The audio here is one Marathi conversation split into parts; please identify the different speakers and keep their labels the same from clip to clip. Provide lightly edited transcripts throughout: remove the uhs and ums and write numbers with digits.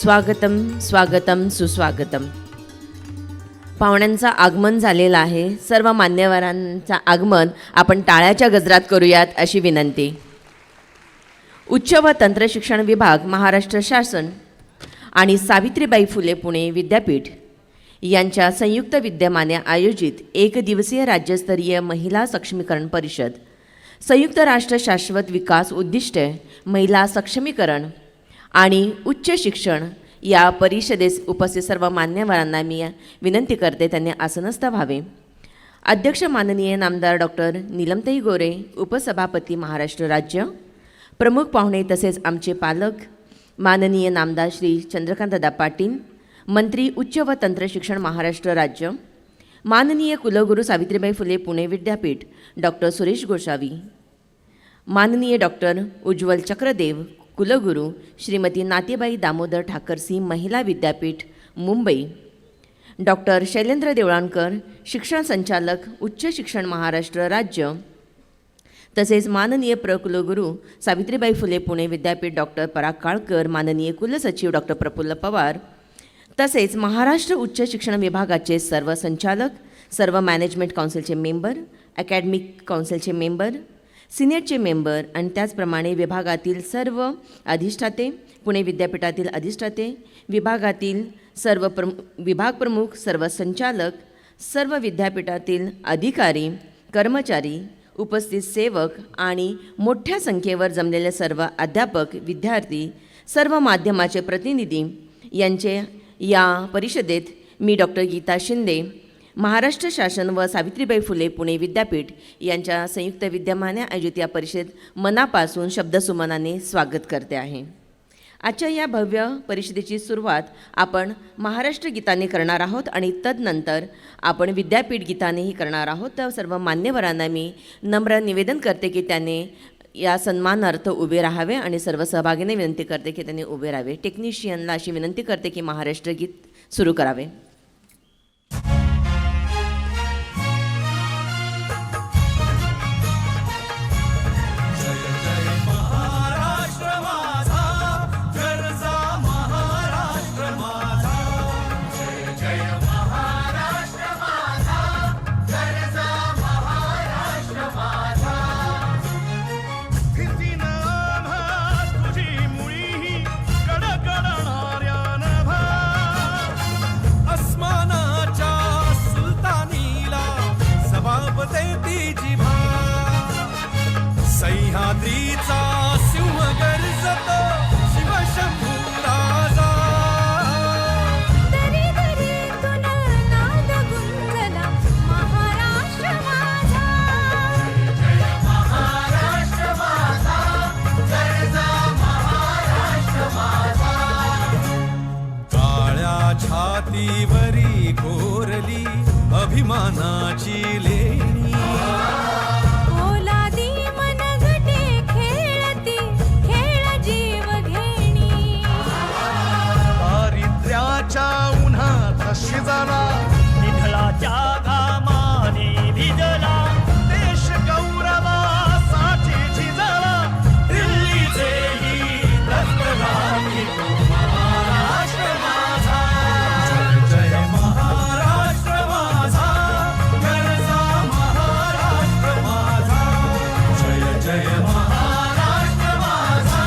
Speaker 1: स्वागतम स्वागतम सुस्वागतम. पाहुण्यांचं आगमन झालेलं आहे. सर्व मान्यवरांचं आगमन आपण टाळ्याच्या गजरात करूयात अशी विनंती. उच्च व तंत्रशिक्षण विभाग, महाराष्ट्र शासन आणि सावित्रीबाई फुले पुणे विद्यापीठ यांच्या संयुक्त विद्यमाने आयोजित एकदिवसीय राज्यस्तरीय महिला सक्षमीकरण परिषद, संयुक्त राष्ट्र शाश्वत विकास उद्दिष्टे, महिला सक्षमीकरण आणि उच्च शिक्षण या परिषदेस उपस्थित सर्व मान्यवरांना मी विनंती करते त्यांनी आसनस्थ व्हावे. अध्यक्ष माननीय नामदार डॉक्टर नीलमताई गोरे, उपसभापती महाराष्ट्र राज्य, प्रमुख पाहुणे तसेच आमचे पालक माननीय नामदार श्री चंद्रकांतदा पाटील, मंत्री उच्च व तंत्रशिक्षण महाराष्ट्र राज्य, माननीय कुलगुरू सावित्रीबाई फुले पुणे विद्यापीठ डॉक्टर सुरेश गोसावी, माननीय डॉक्टर उज्ज्वल चक्रदेव, कुलगुरू श्रीमती नातीबाई दामोदर ठाकरसी महिला विद्यापीठ मुंबई, डॉक्टर शैलेंद्र देवळाणकर, शिक्षण संचालक उच्च शिक्षण महाराष्ट्र राज्य, तसेच माननीय कुलगुरू सावित्रीबाई फुले पुणे विद्यापीठ डॉक्टर पराग काळकर, माननीय कुलसचिव डॉक्टर प्रफुल्ल पवार, तसेच महाराष्ट्र उच्च शिक्षण विभागाचे सर्व संचालक, सर्व मॅनेजमेंट काउन्सिलचे मेंबर, अकॅडमिक काउन्सिलचे मेंबर, सिनेटचे मेंबर आणि त्याचप्रमाणे विभागातील सर्व अधिष्ठाते, पुणे विद्यापीठातील अधिष्ठाते, विभागातील सर्व विभाग प्रमुख, सर्व संचालक, सर्व विद्यापीठातील अधिकारी, कर्मचारी, उपस्थित सेवक आणि मोठ्या संख्येवर जमलेले सर्व अध्यापक, विद्यार्थी, सर्व माध्यमाचे प्रतिनिधी यांचे या परिषदेत मी डॉक्टर गीता शिंदे, महाराष्ट्र शासन व सावित्रीबाई फुले पुणे विद्यापीठ यांच्या संयुक्त विद्यमाने आयोजित या परिषदेत मनापासून शब्दसुमनाने स्वागत करते आहे. आजच्या या भव्य परिषदेची सुरुवात आपण महाराष्ट्र गीताने करणार आहोत आणि तदनंतर आपण विद्यापीठ गीतानेही करणार आहोत. तर सर्व मान्यवरांना मी नम्र निवेदन करते की त्याने या सन्मानार्थ उभे राहावे आणि सर्व सहभागीने विनंती करते की त्यांनी उभे राहावे. टेक्निशियनला अशी विनंती करते की महाराष्ट्र गीत सुरू करावे.
Speaker 2: सह्याद्रीचा सिंह गर्जतो शिवशंभू राजा. दरी दरीतून नाद गुंजला महाराष्ट्र माझा. जय महाराष्ट्र माझा, जय महाराष्ट्र माझा. काळ्या छातीवरी कोरली अभिमानाची लेणी. शिजला निधळाच्या घामाने भिजला देश गौरवासाठी झिजला. दिल्लीचेही दत्तराणी महाराष्ट्र माझा. जय जय महाराष्ट्र माझा, गरजा महाराष्ट्र माझा. जय जय महाराष्ट्र माझा.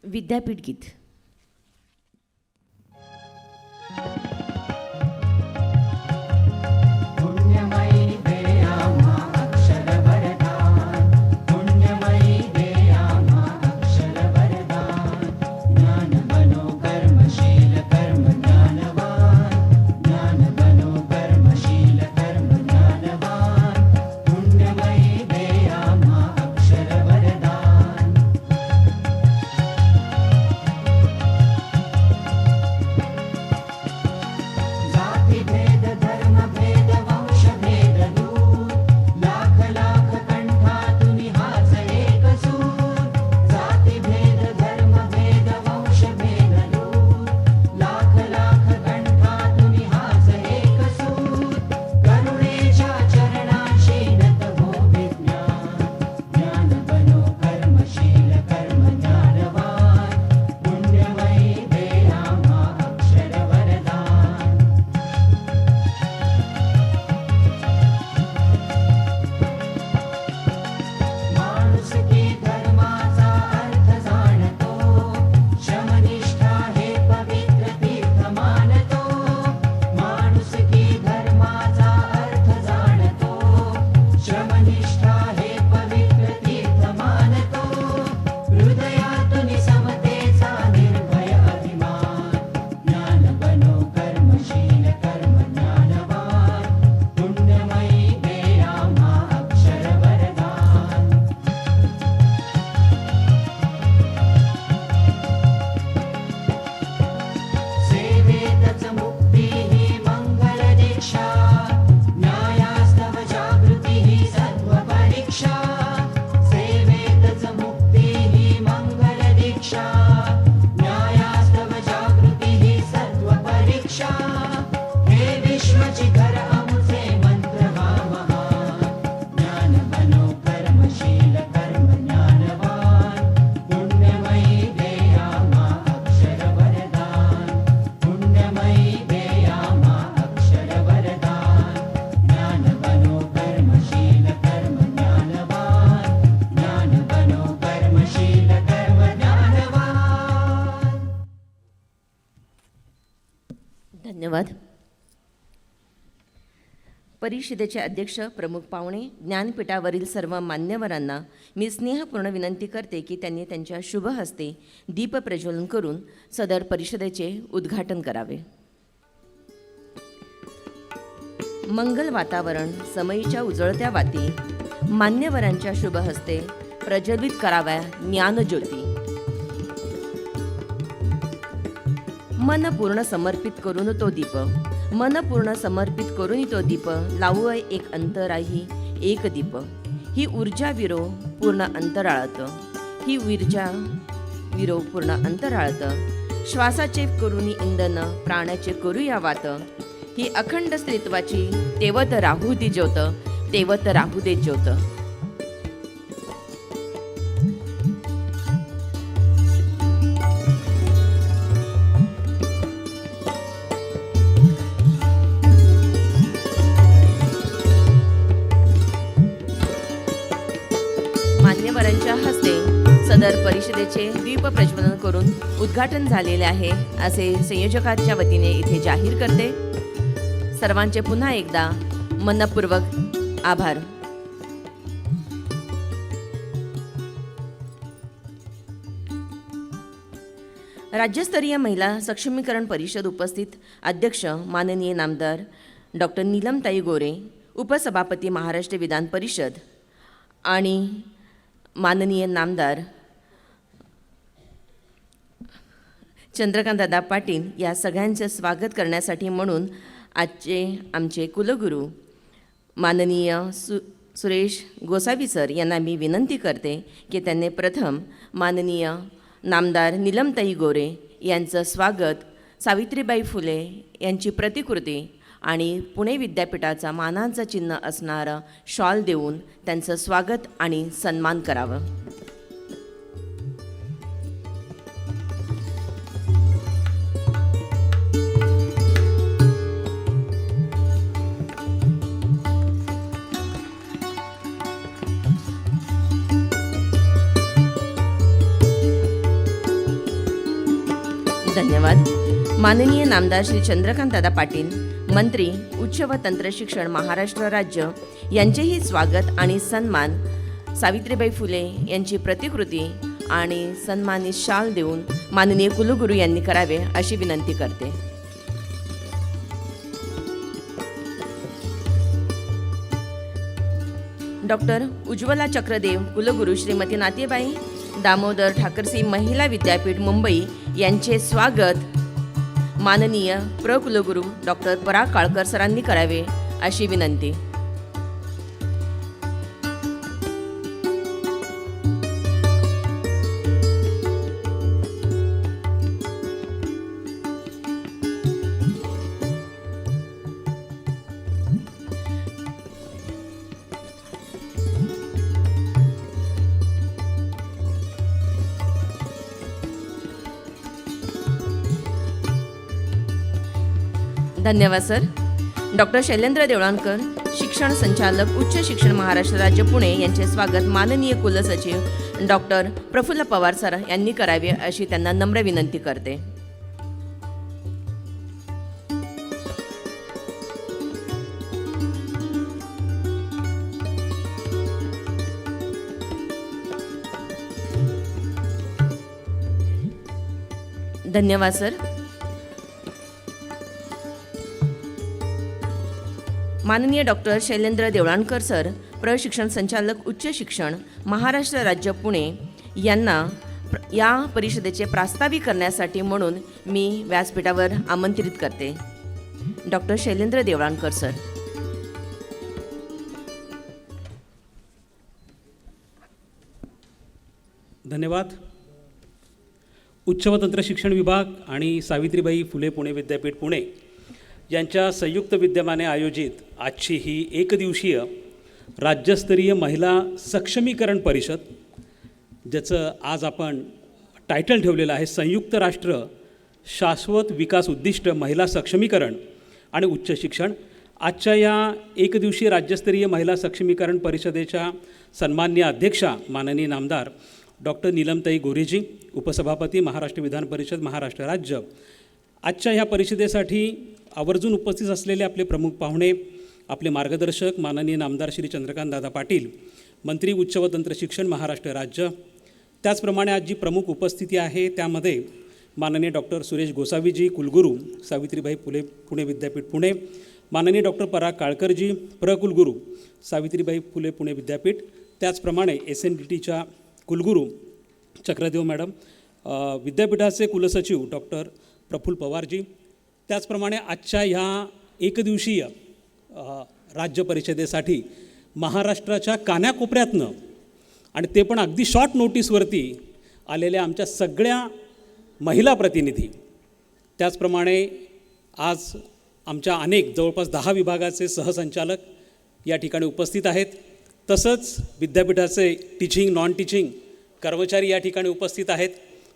Speaker 1: विद्यापीठ गीत. धन्यवाद. परिषदेचे अध्यक्ष, प्रमुख पाहुणे, ज्ञानपीठावरील सर्व मान्यवरांना मी स्नेहपूर्ण विनंती करते की त्यांनी त्यांच्या शुभ हस्ते दीप प्रज्वलन करून सदर परिषदेचे उद्घाटन करावे. मंगल वातावरण समयीच्या उजळत्या वाती मान्यवरांच्या शुभ हस्ते प्रज्वलित कराव्या ज्ञानज्योती. मन पूर्ण समर्पित करून तो दीप, मन पूर्ण समर्पित करून तो दीप लावू एक अंतराही एक दीप. ही ऊर्जा विरो पूर्ण अंतराळत, ही ऊर्जा विरो पूर्ण अंतराळत. श्वासाचे करून इंधन प्राण्याचे करूया वात. ही अखंड स्त्रीत्वाची तेवत राहू दी ज्योत, तेवत राहू दे ज्योत. मान्यवरांच्या हस्ते सदर परिषदेचे दीप प्रज्वलन करून उद्घाटन झालेले आहे असे संयोजकांच्या वतीने इथे जाहीर करते. सर्वांचे पुन्हा एकदा मनपूर्वक आभार. राज्यस्तरीय महिला सक्षमीकरण परिषद उपस्थित अध्यक्ष माननीय नामदार डॉक्टर नीलमताई गोरे, उपसभापती महाराष्ट्र विधान परिषद आणि माननीय नामदार चंद्रकांतदादा पाटील या सगळ्यांचे स्वागत करण्यासाठी म्हणून आजचे आमचे कुलगुरू माननीय सुरेश गोसावी सर यांना मी विनंती करते की त्यांनी प्रथम माननीय नामदार नीलमताई गोरे यांचं स्वागत सावित्रीबाई फुले यांची प्रतिकृती आणि पुणे विद्यापीठाचा मानाचं चिन्ह असणारं शॉल देऊन त्यांचं स्वागत आणि सन्मान करावं. धन्यवाद. माननीय नामदार श्री चंद्रकांतदादा पाटील, मंत्री उच्च व तंत्र शिक्षण महाराष्ट्र राज्य यांचेही स्वागत आणि सन्मान सावित्रीबाई फुले यांची प्रतिकृती आणि सन्मानित शाल देऊन माननीय कुलगुरू यांनी करावे अशी विनंती करते. डॉक्टर उज्ज्वला चक्रदेव कुलगुरू श्रीमती नातेबाई दामोदर ठाकरसी महिला विद्यापीठ मुंबई यांचे स्वागत माननीय प्रकुलगुरू डॉक्टर पराग काळकर सरांनी करावे अशी विनंती. धन्यवाद सर. डॉक्टर शैलेंद्र देवळाणकर, शिक्षण संचालक उच्च शिक्षण महाराष्ट्र राज्य पुणे यांचे स्वागत माननीय कुलसचिव डॉक्टर प्रफुल्ल पवार सर यांनी करावे अशी त्यांना नम्र विनंती करते. धन्यवाद सर. माननीय डॉक्टर शैलेंद्र देवळाणकर सर, प्रशिक्षण संचालक उच्च शिक्षण महाराष्ट्र राज्य पुणे यांना या परिषदेचे प्रास्ताविक करण्यासाठी म्हणून मी व्यासपीठावर आमंत्रित करते. Doctor Shailendra Deolankar sir.
Speaker 3: धन्यवाद. उच्च व तंत्र शिक्षण विभाग आणि सावित्रीबाई फुले पुणे विद्यापीठ पुणे यांच्या संयुक्त विद्यमाने आयोजित आजची ही एकदिवसीय राज्यस्तरीय महिला सक्षमीकरण परिषद, ज्याचं आज आपण टायटल ठेवलेलं आहे संयुक्त राष्ट्र शाश्वत विकास उद्दिष्ट महिला सक्षमीकरण आणि उच्च शिक्षण. आजच्या या एकदिवसीय राज्यस्तरीय महिला सक्षमीकरण परिषदेच्या सन्माननीय अध्यक्षा माननीय नामदार डॉक्टर नीलमताई गोरेजी, उपसभापती महाराष्ट्र विधान परिषद महाराष्ट्र राज्य, आजच्या ह्या परिषदेसाठी आवर्जून उपस्थित असलेले आपले प्रमुख पाहुणे, आपले मार्गदर्शक माननीय नामदार श्री चंद्रकांतदादा पाटील, मंत्री उच्च व तंत्र शिक्षण महाराष्ट्र राज्य, त्याचप्रमाणे आज जी प्रमुख उपस्थिती आहे त्यामध्ये माननीय डॉक्टर सुरेश गोसावीजी, कुलगुरू सावित्रीबाई फुले पुणे विद्यापीठ पुणे, माननीय डॉक्टर पराग काळकरजी, प्रकुलगुरू सावित्रीबाई फुले पुणे विद्यापीठ, त्याचप्रमाणे SNDTच्या कुलगुरू चक्रदेव मॅडम, विद्यापीठाचे कुलसचिव डॉक्टर प्रफुल्ल पवारजी, त्याचप्रमाणे आजच्या ह्या एकदिवसीय राज्य परिषदेसाठी महाराष्ट्राच्या कानाकोपऱ्यातनं आणि ते पण अगदी शॉर्ट नोटीसवरती आलेल्या आमच्या सगळ्या महिला प्रतिनिधी, त्याचप्रमाणे आज आमच्या अनेक जवळपास 10 विभागाचे सहसंचालक या ठिकाणी उपस्थित आहेत. तसंच विद्यापीठाचे टीचिंग नॉन टीचिंग कर्मचारी या ठिकाणी उपस्थित आहेत.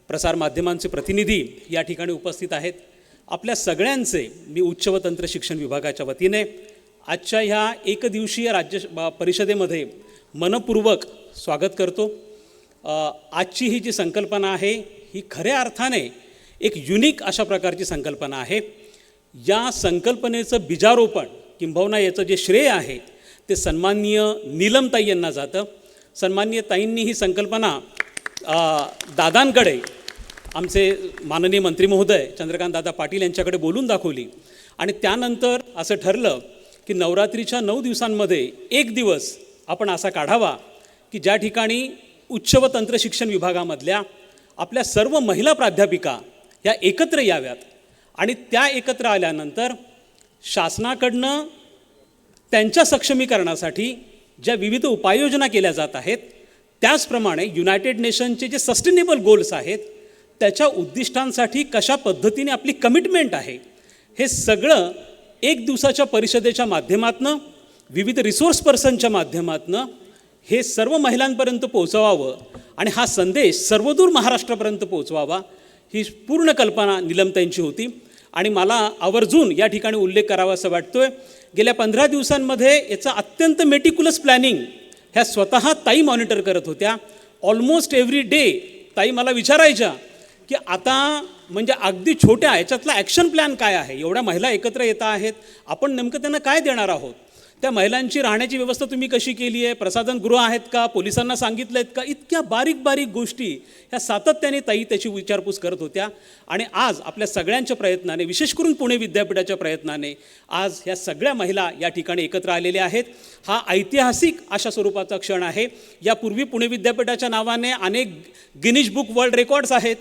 Speaker 3: प्रसारमाध्यमांचे प्रतिनिधी या ठिकाणी उपस्थित आहेत. आपल्या सगळ्यांचे मी उच्च व तंत्र शिक्षण विभागाच्या वतीने आजच्या ह्या एकदिवसीय राज्य परिषदेमध्ये मनपूर्वक स्वागत करतो. आजची ही जी संकल्पना आहे ही खऱ्या अर्थाने एक युनिक अशा प्रकारची संकल्पना आहे. या संकल्पनेचं बीजारोपण किंबहुना याचं जे श्रेय आहे ते सन्माननीय नीलमताई यांना जातं. सन्माननीय ताईंनी ही संकल्पना दादांकडे, आमचे माननीय मंत्री महोदय चंद्रकांतदादा पाटील यांच्याकडे बोलून दाखवली आणि त्यानंतर असं ठरलं की नवरात्रीच्या 9 दिवसांमध्ये एक दिवस आपण असा काढावा की ज्या ठिकाणी उच्च व तंत्र शिक्षण विभागामधल्या आपल्या सर्व महिला प्राध्यापिका ह्या एकत्र याव्यात आणि त्या एकत्र आल्यानंतर शासनाकडनं त्यांच्या सक्षमीकरणासाठी ज्या विविध उपाययोजना केल्या जात आहेत त्याचप्रमाणे युनायटेड नेशनचे जे सस्टेनेबल गोल्स आहेत त्याच्या उद्दिष्टांसाठी कशा पद्धतीने आपली कमिटमेंट आहे हे सगळं एक दिवसाच्या परिषदेच्या माध्यमातनं, विविध रिसोर्स पर्सनच्या माध्यमातनं हे सर्व महिलांपर्यंत पोहोचवावं आणि हा संदेश सर्वदूर महाराष्ट्रापर्यंत पोहोचवावा ही पूर्ण कल्पना नीलमताईंची होती. आणि मला आवर्जून या ठिकाणी उल्लेख करावा असं वाटतोय, गेल्या 15 दिवसांमध्ये याचा अत्यंत मेटिक्युलस प्लॅनिंग ह्या स्वतः ताई मॉनिटर करत होत्या. ऑलमोस्ट एव्हरी डे ताई मला विचारायच्या की आता म्हणजे अगदी छोट्या याच्यातला ॲक्शन प्लॅन काय आहे, एवढ्या महिला एकत्र येत आहेत, आपण नेमकं त्यांना काय देणार आहोत, त्या महिलांची राहण्याची व्यवस्था तुम्ही कशी केली आहे, प्रसाधनगृह आहेत का, पोलिसांना सांगितलं आहेत का, इतक्या बारीक बारीक गोष्टी ह्या सातत्याने ताई त्याची विचारपूस करत होत्या. आणि आज आपल्या सगळ्यांच्या प्रयत्नाने, विशेष करून पुणे विद्यापीठाच्या प्रयत्नाने आज ह्या सगळ्या महिला या ठिकाणी एकत्र आलेल्या आहेत. हा ऐतिहासिक अशा स्वरूपाचा क्षण आहे. यापूर्वी पुणे विद्यापीठाच्या नावाने अनेक गिनीज बुक वर्ल्ड रेकॉर्ड्स आहेत,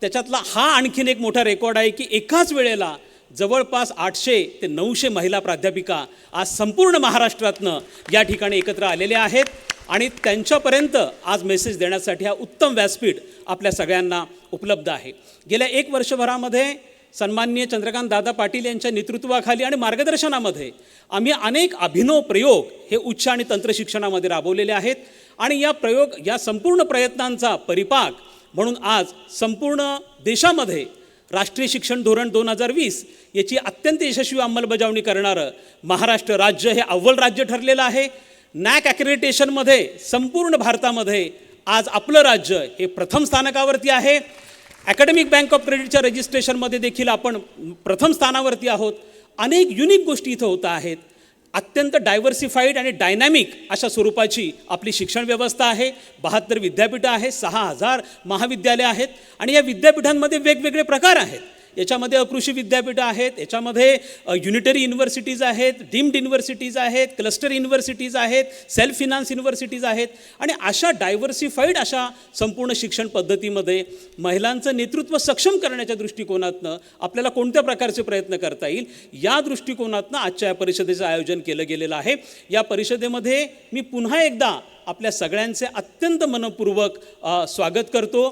Speaker 3: त्याच्यातला हा आणखीन एक मोठा रेकॉर्ड आहे की एकाच वेळेला जवळपास 800 ते 900 महिला प्राध्यापिका आज संपूर्ण महाराष्ट्रातनं या ठिकाणी एकत्र आलेल्या आहेत आणि त्यांच्यापर्यंत आज मेसेज देण्यासाठी हा उत्तम व्यासपीठ आपल्या सगळ्यांना उपलब्ध आहे. गेल्या 1 वर्षभरामध्ये सन्माननीय चंद्रकांतदादा पाटील यांच्या नेतृत्वाखाली आणि मार्गदर्शनामध्ये आम्ही अनेक अभिनव प्रयोग हे उच्च आणि तंत्र शिक्षणामध्ये राबवलेले आहेत आणि या संपूर्ण प्रयत्नांचा परिपाक म्हणून आज संपूर्ण देशामध्ये राष्ट्रीय शिक्षण धोरण 2020 याची अत्यंत यशस्वी अंमलबजावणी करणारं महाराष्ट्र राज्य हे अव्वल राज्य ठरलेलं आहे. नॅक ॲक्रेडिटेशनमध्ये संपूर्ण भारतामध्ये आज आपलं राज्य हे प्रथम स्थानकावरती आहे. अकॅडमिक बँक ऑफ क्रेडिटच्या रजिस्ट्रेशनमध्ये देखील आपण प्रथम स्थानावरती आहोत. अनेक युनिक गोष्टी इथं होत आहेत. अत्यंत डायव्हर्सिफाईड आणि डायनॅमिक अशा स्वरूपाची आपली शिक्षण व्यवस्था आहे. 72 विद्यापीठं आहेत, 6000 महाविद्यालय आहेत आणि या विद्यापीठांमध्ये वेगवेगळे प्रकार आहेत. याच्यामध्ये अकृषी विद्यापीठं आहेत, याच्यामध्ये युनिटरी युनिव्हर्सिटीज आहेत, डीम्ड युनिव्हर्सिटीज आहेत, क्लस्टर युनिव्हर्सिटीज आहेत, सेल्फ फिनान्स युनिव्हर्सिटीज आहेत आणि अशा डायव्हर्सिफाईड अशा संपूर्ण शिक्षण पद्धतीमध्ये महिलांचं नेतृत्व सक्षम करण्याच्या दृष्टिकोनातनं आपल्याला कोणत्या प्रकारचे प्रयत्न करता येईल या दृष्टिकोनातनं आजच्या या परिषदेचं आयोजन केलं गेलेलं आहे. या परिषदेमध्ये मी पुन्हा एकदा आपल्या सगळ्यांचे अत्यंत मनपूर्वक स्वागत करतो.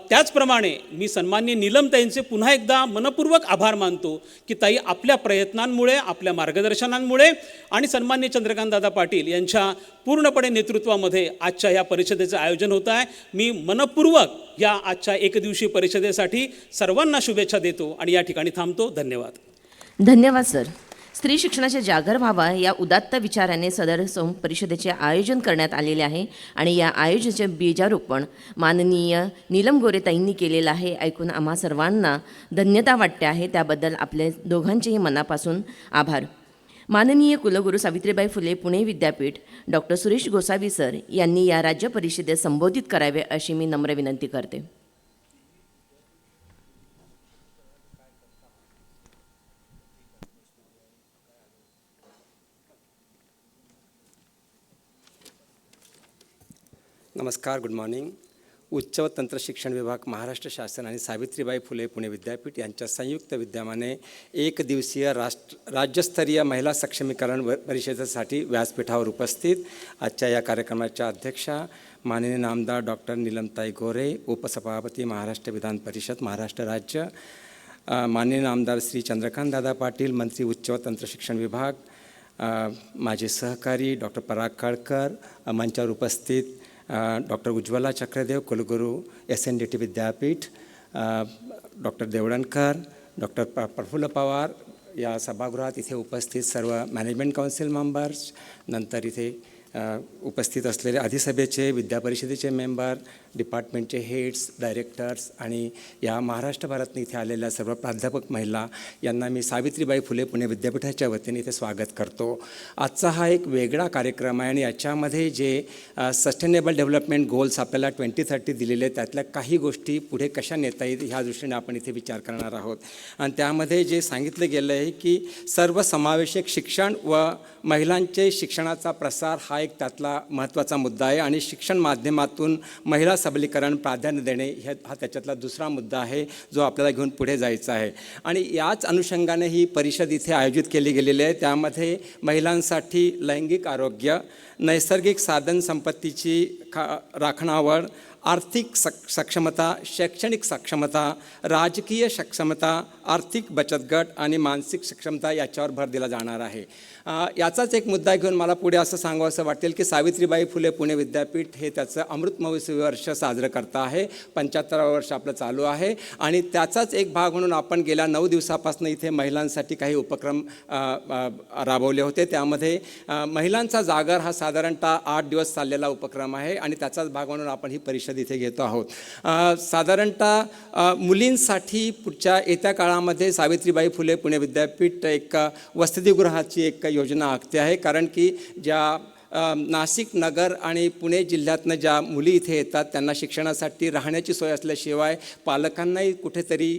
Speaker 3: त्याचप्रमाणे मी सन्माननीय नीलमताईंचे पुन्हा एकदा मनपूर्वक आभार मानतो की ताई आपल्या प्रयत्नांमुळे, आपल्या मार्गदर्शनांमुळे आणि सन्माननीय चंद्रकांतदादा पाटील यांच्या पूर्णपणे नेतृत्वामध्ये आजच्या या परिषदेचं आयोजन होत आहे. मी मनपूर्वक या आजच्या एकदिवसीय परिषदेसाठी सर्वांना शुभेच्छा देतो आणि या ठिकाणी थांबतो. धन्यवाद.
Speaker 1: धन्यवाद सर. स्त्री शिक्षणाचे जागर व्हावा या उदात्त विचाराने सदर परिषदेचे आयोजन करण्यात आलेले आहे आणि या आयोजनाचे बीजारोपण माननीय नीलम गोरेताईंनी केलेलं आहे. ऐकून आम्हा सर्वांना धन्यता वाटते आहे. त्याबद्दल आपल्या दोघांचेही मनापासून आभार. माननीय कुलगुरू सावित्रीबाई फुले पुणे विद्यापीठ डॉक्टर सुरेश गोसावी सर यांनी या राज्य परिषदेत संबोधित करावे अशी मी नम्र विनंती करते.
Speaker 4: नमस्कार, गुड मॉर्निंग. उच्च व तंत्र शिक्षण विभाग, महाराष्ट्र शासन आणि सावित्रीबाई फुले पुणे विद्यापीठ यांच्या संयुक्त विद्यमाने एक दिवसीय राज्यस्तरीय महिला सक्षमीकरण परिषदेसाठी व्यासपीठावर उपस्थित आजच्या या कार्यक्रमाच्या अध्यक्षा माननीय नामदार डॉक्टर नीलमताई गोरे, उपसभापती महाराष्ट्र विधान परिषद महाराष्ट्र राज्य, माननीय नामदार श्री चंद्रकांत दादा पाटील, मंत्री उच्च व तंत्र शिक्षण विभाग, माझे सहकारी डॉक्टर पराग काळकर, मंचावर उपस्थित डॉक्टर उज्ज्वला चक्रदेव, कुलगुरू SNDT विद्यापीठ, डॉक्टर देवडणकर, डॉक्टर प्रफुल्ल पवार, या सभागृहात इथे उपस्थित सर्व मॅनेजमेंट काउन्सिल मेंबर्स, नंतर इथे उपस्थित असलेले अधिसभेचे, विद्यापरिषदेचे मेंबर, डिपार्टमेंटचे हेड्स, डायरेक्टर्स आणि या महाराष्ट्रभरातून इथे आलेल्या सर्व प्राध्यापक महिला यांना मी सावित्रीबाई फुले पुणे विद्यापीठाच्या वतीने इथे स्वागत करतो. आजचा हा एक वेगळा कार्यक्रम आहे आणि याच्यामध्ये जे सस्टेनेबल डेव्हलपमेंट गोल्स आपल्याला 2030 दिलेले आहेत त्यातल्या काही गोष्टी पुढे कशा नेता येईल ह्या दृष्टीने आपण इथे विचार करणार आहोत. आणि त्यामध्ये जे सांगितलं गेलं आहे की सर्वसमावेशक शिक्षण व महिलांचे शिक्षणाचा प्रसार हा एक त्यातला महत्त्वाचा मुद्दा आहे आणि शिक्षण माध्यमातून महिला सबलीकरण प्राधान्य देणे हा त्याच्यातला दुसरा मुद्दा आहे जो आपल्याला घेऊन पुढे जायचा आहे. आणि याच अनुषंगाने ही परिषद इथे आयोजित केली गेलेली आहे. त्यामध्ये महिलांसाठी लैंगिक आरोग्य, नैसर्गिक साधन संपत्तीची राखणावर, आर्थिक सक्षमता, शैक्षणिक सक्षमता, राजकीय सक्षमता, आर्थिक बचत गट आणि मानसिक सक्षमता याच्यावर भर दिला जाणार आहे. याचाच एक मुद्दा घेऊन मला पुढे असं सांगावं असं वाटेल की सावित्रीबाई फुले पुणे विद्यापीठ हे त्याचं अमृत महोत्सवी वर्ष साजरं करतं आहे. 75वं वर्ष आपलं चालू आहे आणि त्याचाच एक भाग म्हणून आपण गेल्या 9 दिवसापासून इथे महिलांसाठी काही उपक्रम राबवले होते. त्यामध्ये महिलांचा जागर हा साधारणतः 8 दिवस चाललेला उपक्रम आहे आणि त्याचाच भाग म्हणून आपण ही परिषद इथे घेतो आहोत. साधारणतः मुलींसाठी पुढच्या येत्या काळामध्ये सावित्रीबाई फुले पुणे विद्यापीठ एक वसतिगृहाची एक योजना आखते आहे. कारण की ज्या नाशिक, नगर आणि पुणे जिल्ह्यातनं ज्या मुली इथे येतात त्यांना शिक्षणासाठी राहण्याची सोय असल्याशिवाय पालकांनाही कुठेतरी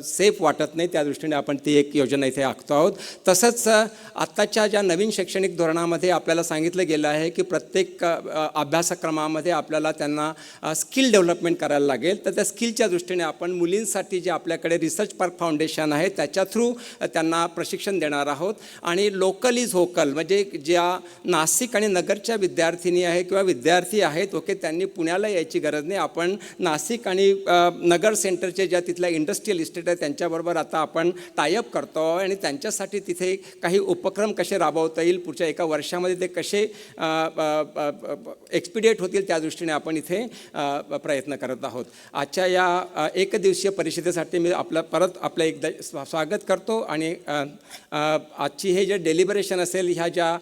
Speaker 4: सेफ वाटत नाही. त्या दृष्टीने आपण ती एक योजना इथे आखतो आहोत. तसंच आत्ताच्या ज्या नवीन शैक्षणिक धोरणामध्ये आपल्याला सांगितलं गेलं आहे की प्रत्येक अभ्यासक्रमामध्ये आपल्याला त्यांना स्किल डेव्हलपमेंट करायला लागेल. तर त्या स्किलच्या दृष्टीने आपण मुलींसाठी जे आपल्याकडे रिसर्च पार्क फाउंडेशन आहे त्याच्या थ्रू त्यांना प्रशिक्षण देणार आहोत. आणि लोकल इज व्होकल म्हणजे ज्या नाशिक आणि नगरच्या विद्यार्थिनी आहे किंवा विद्यार्थी आहेत ओके त्यांनी पुण्याला यायची गरज नाही. आपण नाशिक आणि नगर सेंटरचे ज्या तिथल्या इंडस्ट्रियल इस्टेट आहे त्यांच्याबरोबर आता आपण टायअप करतो आणि त्यांच्यासाठी तिथे काही उपक्रम कसे राबवता येईल पुढच्या एका वर्षामध्ये ते कसे एक्सपिडिएट होतील त्या दृष्टीने आपण इथे प्रयत्न करत आहोत. आजच्या या एकदिवसीय परिषदेसाठी मी आपलं एकदा स्वागत करतो. आणि आजची हे जे डेलिबरेशन असेल ह्या ज्या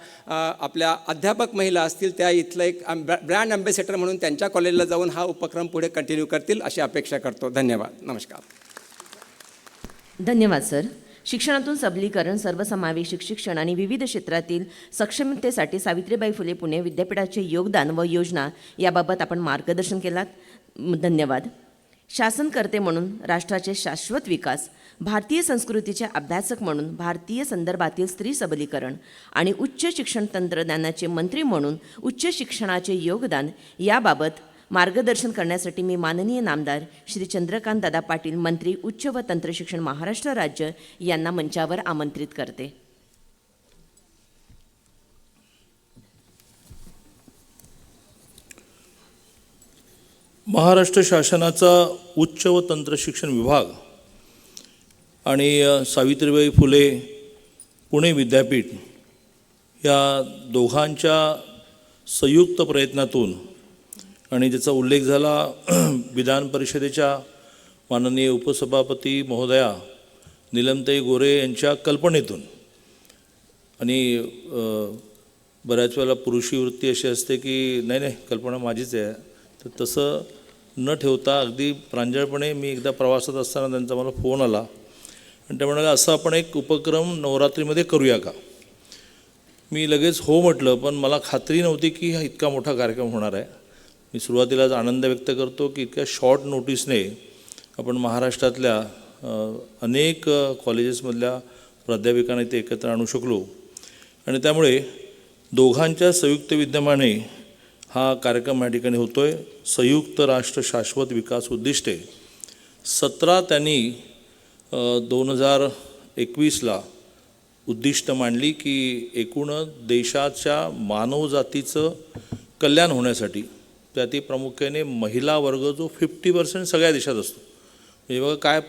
Speaker 4: आपल्या अध्यापक महिला असतील त्या इथलं एक ब्रँड अँबॅसेडर म्हणून त्यांच्या कॉलेजला जाऊन हा उपक्रम पुढे कंटिन्यू करतील अशी अपेक्षा करतो. धन्यवाद. नमस्कार.
Speaker 1: धन्यवाद सर. शिक्षणातून सबलीकरण, सर्वसमावेशक शिक्षण आणि विविध क्षेत्रातील सक्षमतेसाठी सावित्रीबाई फुले पुणे विद्यापीठाचे योगदान व योजना याबाबत आपण मार्गदर्शन केलात. धन्यवाद. शासनकर्ते म्हणून राष्ट्राचे शाश्वत विकास, भारतीय संस्कृतीचे अभ्यासक म्हणून भारतीय संदर्भातील स्त्री सबलीकरण आणि उच्च शिक्षण तंत्रज्ञानाचे मंत्री म्हणून उच्च शिक्षणाचे योगदान याबाबत मार्गदर्शन करण्यासाठी मी माननीय नामदार श्री चंद्रकांत दादा पाटील, मंत्री उच्च व तंत्र शिक्षण महाराष्ट्र राज्य यांना मंचावर आमंत्रित करते.
Speaker 5: महाराष्ट्र शासनाचा उच्च व तंत्र शिक्षण विभाग आणि सावित्रीबाई फुले पुणे विद्यापीठ या दोघांच्या संयुक्त प्रयत्नातून आणि ज्याचा उल्लेख झाला विधान परिषदेच्या माननीय उपसभापती महोदया नीलमताई गोरे यांच्या कल्पनेतून आणि बऱ्याच वेळेला पुरुषी वृत्ती अशी असते की नाही कल्पना माझीच आहे, तर तसं न ठेवता अगदी प्रांजळपणे मी एकदा प्रवासात असताना त्यांचा मला फोन आला आणि त्या म्हणाले असं आपण एक उपक्रम नवरात्रीमध्ये करूया का. मी लगेच हो म्हटलं, पण मला खात्री नव्हती की हा इतका मोठा कार्यक्रम होणार आहे. मी सुरुवातीलाच आनंद व्यक्त करतो की इतक्या शॉर्ट नोटीसने आपण महाराष्ट्रातल्या अनेक कॉलेजेसमधल्या प्राध्यापिकांना इथे एकत्र आणू शकलो आणि त्यामुळे दोघांच्या संयुक्त विद्यमाने हा कार्यक्रम या ठिकाणी होतो आहे. संयुक्त राष्ट्र शाश्वत विकास उद्दिष्टे 17 त्यांनी 2021ला उद्दिष्ट मांडली की एकूण देशाच्या मानवजातीचं कल्याण होण्यासाठी, त्यातही प्रामुख्याने महिला वर्ग जो 50% सगळ्या देशात असतो. म्हणजे बघा काय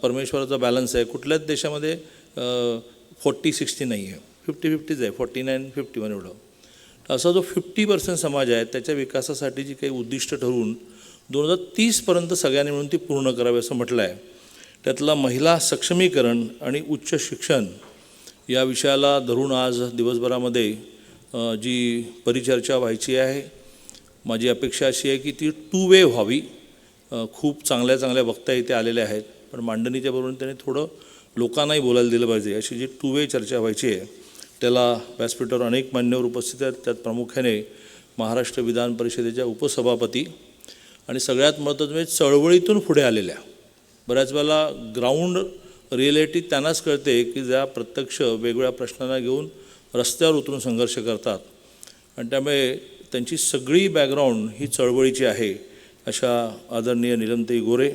Speaker 5: परमेश्वराचा बॅलन्स आहे. कुठल्याच देशामध्ये 40-60 नाही आहे, 50-50च आहे, 49-51 एवढं. असा जो 50% समाज आहे त्याच्या विकासासाठी जी काही उद्दिष्ट ठरवून 2030पर्यंत सगळ्यांनी मिळून ती पूर्ण करावी असं म्हटलं आहे. त्यातला महिला सक्षमीकरण आणि उच्च शिक्षण या विषयाला धरून आज दिवसभरामध्ये जी परिचर्चा व्हायची आहे, माझी अपेक्षा अशी आहे की ती 2 वे व्हावी. खूप चांगल्या वक्ता इथे आलेल्या आहेत, पण मांडणीच्या बरोबर त्यांनी थोडं लोकांनाही बोलायला दिलं पाहिजे. अशी जी 2 वे चर्चा व्हायची आहे त्याला व्यासपीठावर अनेक मान्यवर उपस्थित आहेत. त्यात प्रामुख्याने महाराष्ट्र विधान परिषदेच्या उपसभापती आणि सगळ्यात महत्त्वाचं म्हणजे चळवळीतून पुढे आलेल्या, बऱ्याच वेळेला ग्राउंड रिॲलिटी त्यांनाच कळते की ज्या प्रत्यक्ष वेगवेगळ्या प्रश्नांना घेऊन रस्त्यावर उतरून संघर्ष करतात आणि त्यामुळे त्यांची सगळी बॅकग्राऊंड ही चळवळीची आहे. अशा आदरणीय नीलमताई गोरे,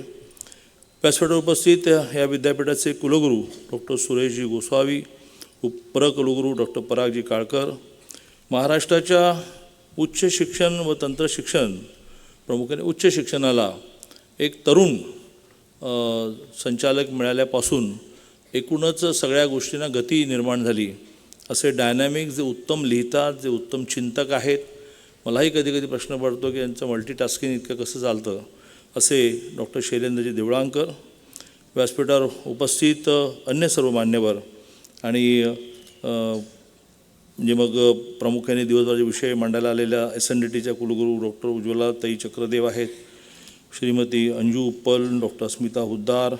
Speaker 5: व्यासपीठावर उपस्थित या विद्यापीठाचे कुलगुरू डॉक्टर सुरेशजी गोसावी, उपकुलगुरू डॉक्टर परागजी काळकर, महाराष्ट्राच्या उच्च शिक्षण व तंत्रशिक्षण प्रामुख्याने उच्च शिक्षणाला एक तरुण संचालक मिळाल्यापासून एकूणच सगळ्या गोष्टींना गती निर्माण झाली. असे डायनॅमिक जे उत्तम लिहितात, जे उत्तम चिंतक आहेत, मलाही कधी प्रश्न पडतो की यांचं मल्टीटास्किंग इतकं कसं चालतं, असे डॉक्टर शैलेंद्रजी देवळांकर, व्यासपीठावर उपस्थित अन्य सर्व मान्यवर आणि म्हणजे मग प्रामुख्याने दिवसभराचे विषय मांडायला आलेल्या SNDTच्या कुलगुरू डॉक्टर उज्ज्वलाताई चक्रदेव आहेत, श्रीमती अंजू उप्पल, डॉक्टर अस्मिता हुद्दार,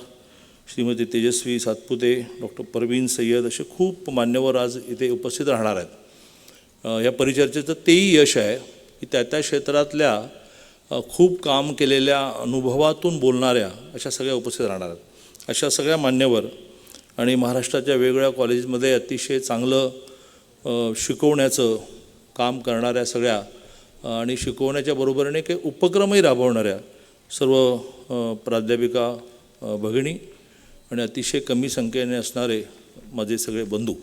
Speaker 5: श्रीमती तेजस्वी सातपुते, डॉक्टर परवीन सय्यद, असे खूप मान्यवर आज इथे उपस्थित राहणार आहेत. या परिचर्चेचं तेही यश आहे की त्या क्षेत्रातल्या खूप काम केलेल्या अनुभवातून बोलणाऱ्या अशा सगळ्या उपस्थित राहणार आहेत. अशा सगळ्या मान्यवर आणि महाराष्ट्राच्या वेगवेगळ्या कॉलेजमध्ये अतिशय चांगलं शिकवण्याचं काम करणाऱ्या सगळ्या आणि शिकवण्याच्या बरोबरीने काही उपक्रमही राबवणाऱ्या सर्व प्राध्यापिका भगिनी आणि अतिशय कमी संख्येने असणारे माझे सगळे बंधू,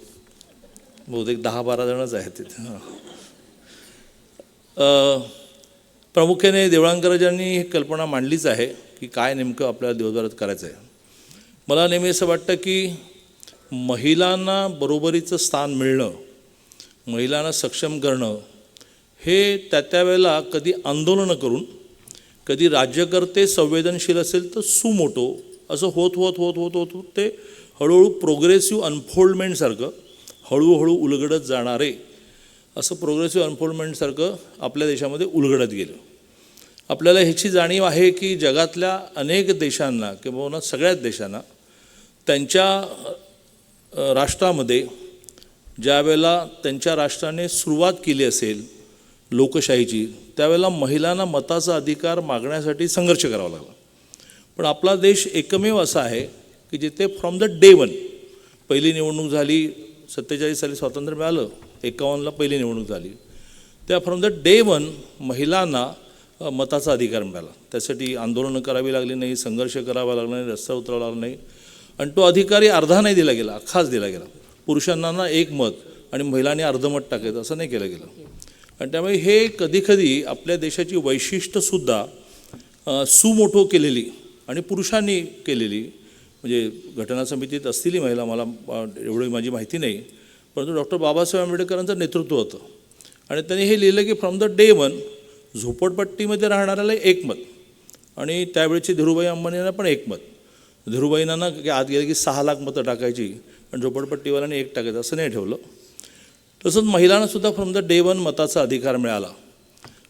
Speaker 5: बहुतेक 10-12 जणच आहेत तिथे. प्रामुख्याने देवळांकराजांनी ही कल्पना मांडलीच आहे की काय नेमकं आपल्याला दिवसभरात करायचं आहे. मला नेहमी असं वाटतं की महिलांना बरोबरीचं स्थान मिळणं, महिलांना सक्षम करणं हे त्या वेळेला कधी आंदोलनं करून, कधी राज्यकर्ते संवेदनशील असेल तर सुमोटो असं होत ते हळूहळू प्रोग्रेसिव्ह अनफोल्डमेंटसारखं हळूहळू उलगडत जाणारे असं प्रोग्रेसिव्ह अनफोल्डमेंटसारखं आपल्या देशामध्ये उलगडत गेलं. आपल्याला ह्याची जाणीव आहे की जगातल्या अनेक देशांना किंवा सगळ्याच देशांना त्यांच्या राष्ट्रामध्ये ज्या वेळेला त्यांच्या राष्ट्राने सुरुवात केली असेल लोकशाहीची, त्यावेळेला महिलांना मताचा अधिकार मागण्यासाठी संघर्ष करावा लागला. पण आपला देश एकमेव असा आहे की जिथे फ्रॉम द डे वन, पहिली निवडणूक झाली 47 साली स्वातंत्र्य मिळालं, 51ला पहिली निवडणूक झाली, त्या फ्रॉम द डे वन महिलांना मताचा अधिकार मिळाला. त्यासाठी आंदोलनं करावी लागली नाही, संघर्ष करावा लागला नाही, रस्त्यावर उतरावं लागला नाही आणि तो अधिकारही अर्धा नाही दिला गेला, अख्खाच दिला गेला. पुरुषांना एक मत आणि महिलांनी अर्धमत टाकायचं असं नाही केलं गेलं. आणि त्यामुळे हे कधीकधी आपल्या देशाची वैशिष्ट्यसुद्धा सुमोठो केलेली आणि पुरुषांनी केलेली, म्हणजे घटना समितीत असतील महिला, मला एवढी माझी माहिती नाही, परंतु डॉक्टर बाबासाहेब आंबेडकरांचं नेतृत्व होतं आणि त्यांनी हे लिहिलं की फ्रॉम द डे वन झोपडपट्टीमध्ये राहणाऱ्याला एक मत आणि त्यावेळेची धीरूभाई अंबानींना पण एक मत. धीरूभाईंना आत गेलं की 6 लाख मतं टाकायची आणि झोपडपट्टीवाल्यांनी 1 टाकायचं असं नाही ठेवलं. तसंच महिलांनासुद्धा फ्रॉम द डे वन मताचा अधिकार मिळाला.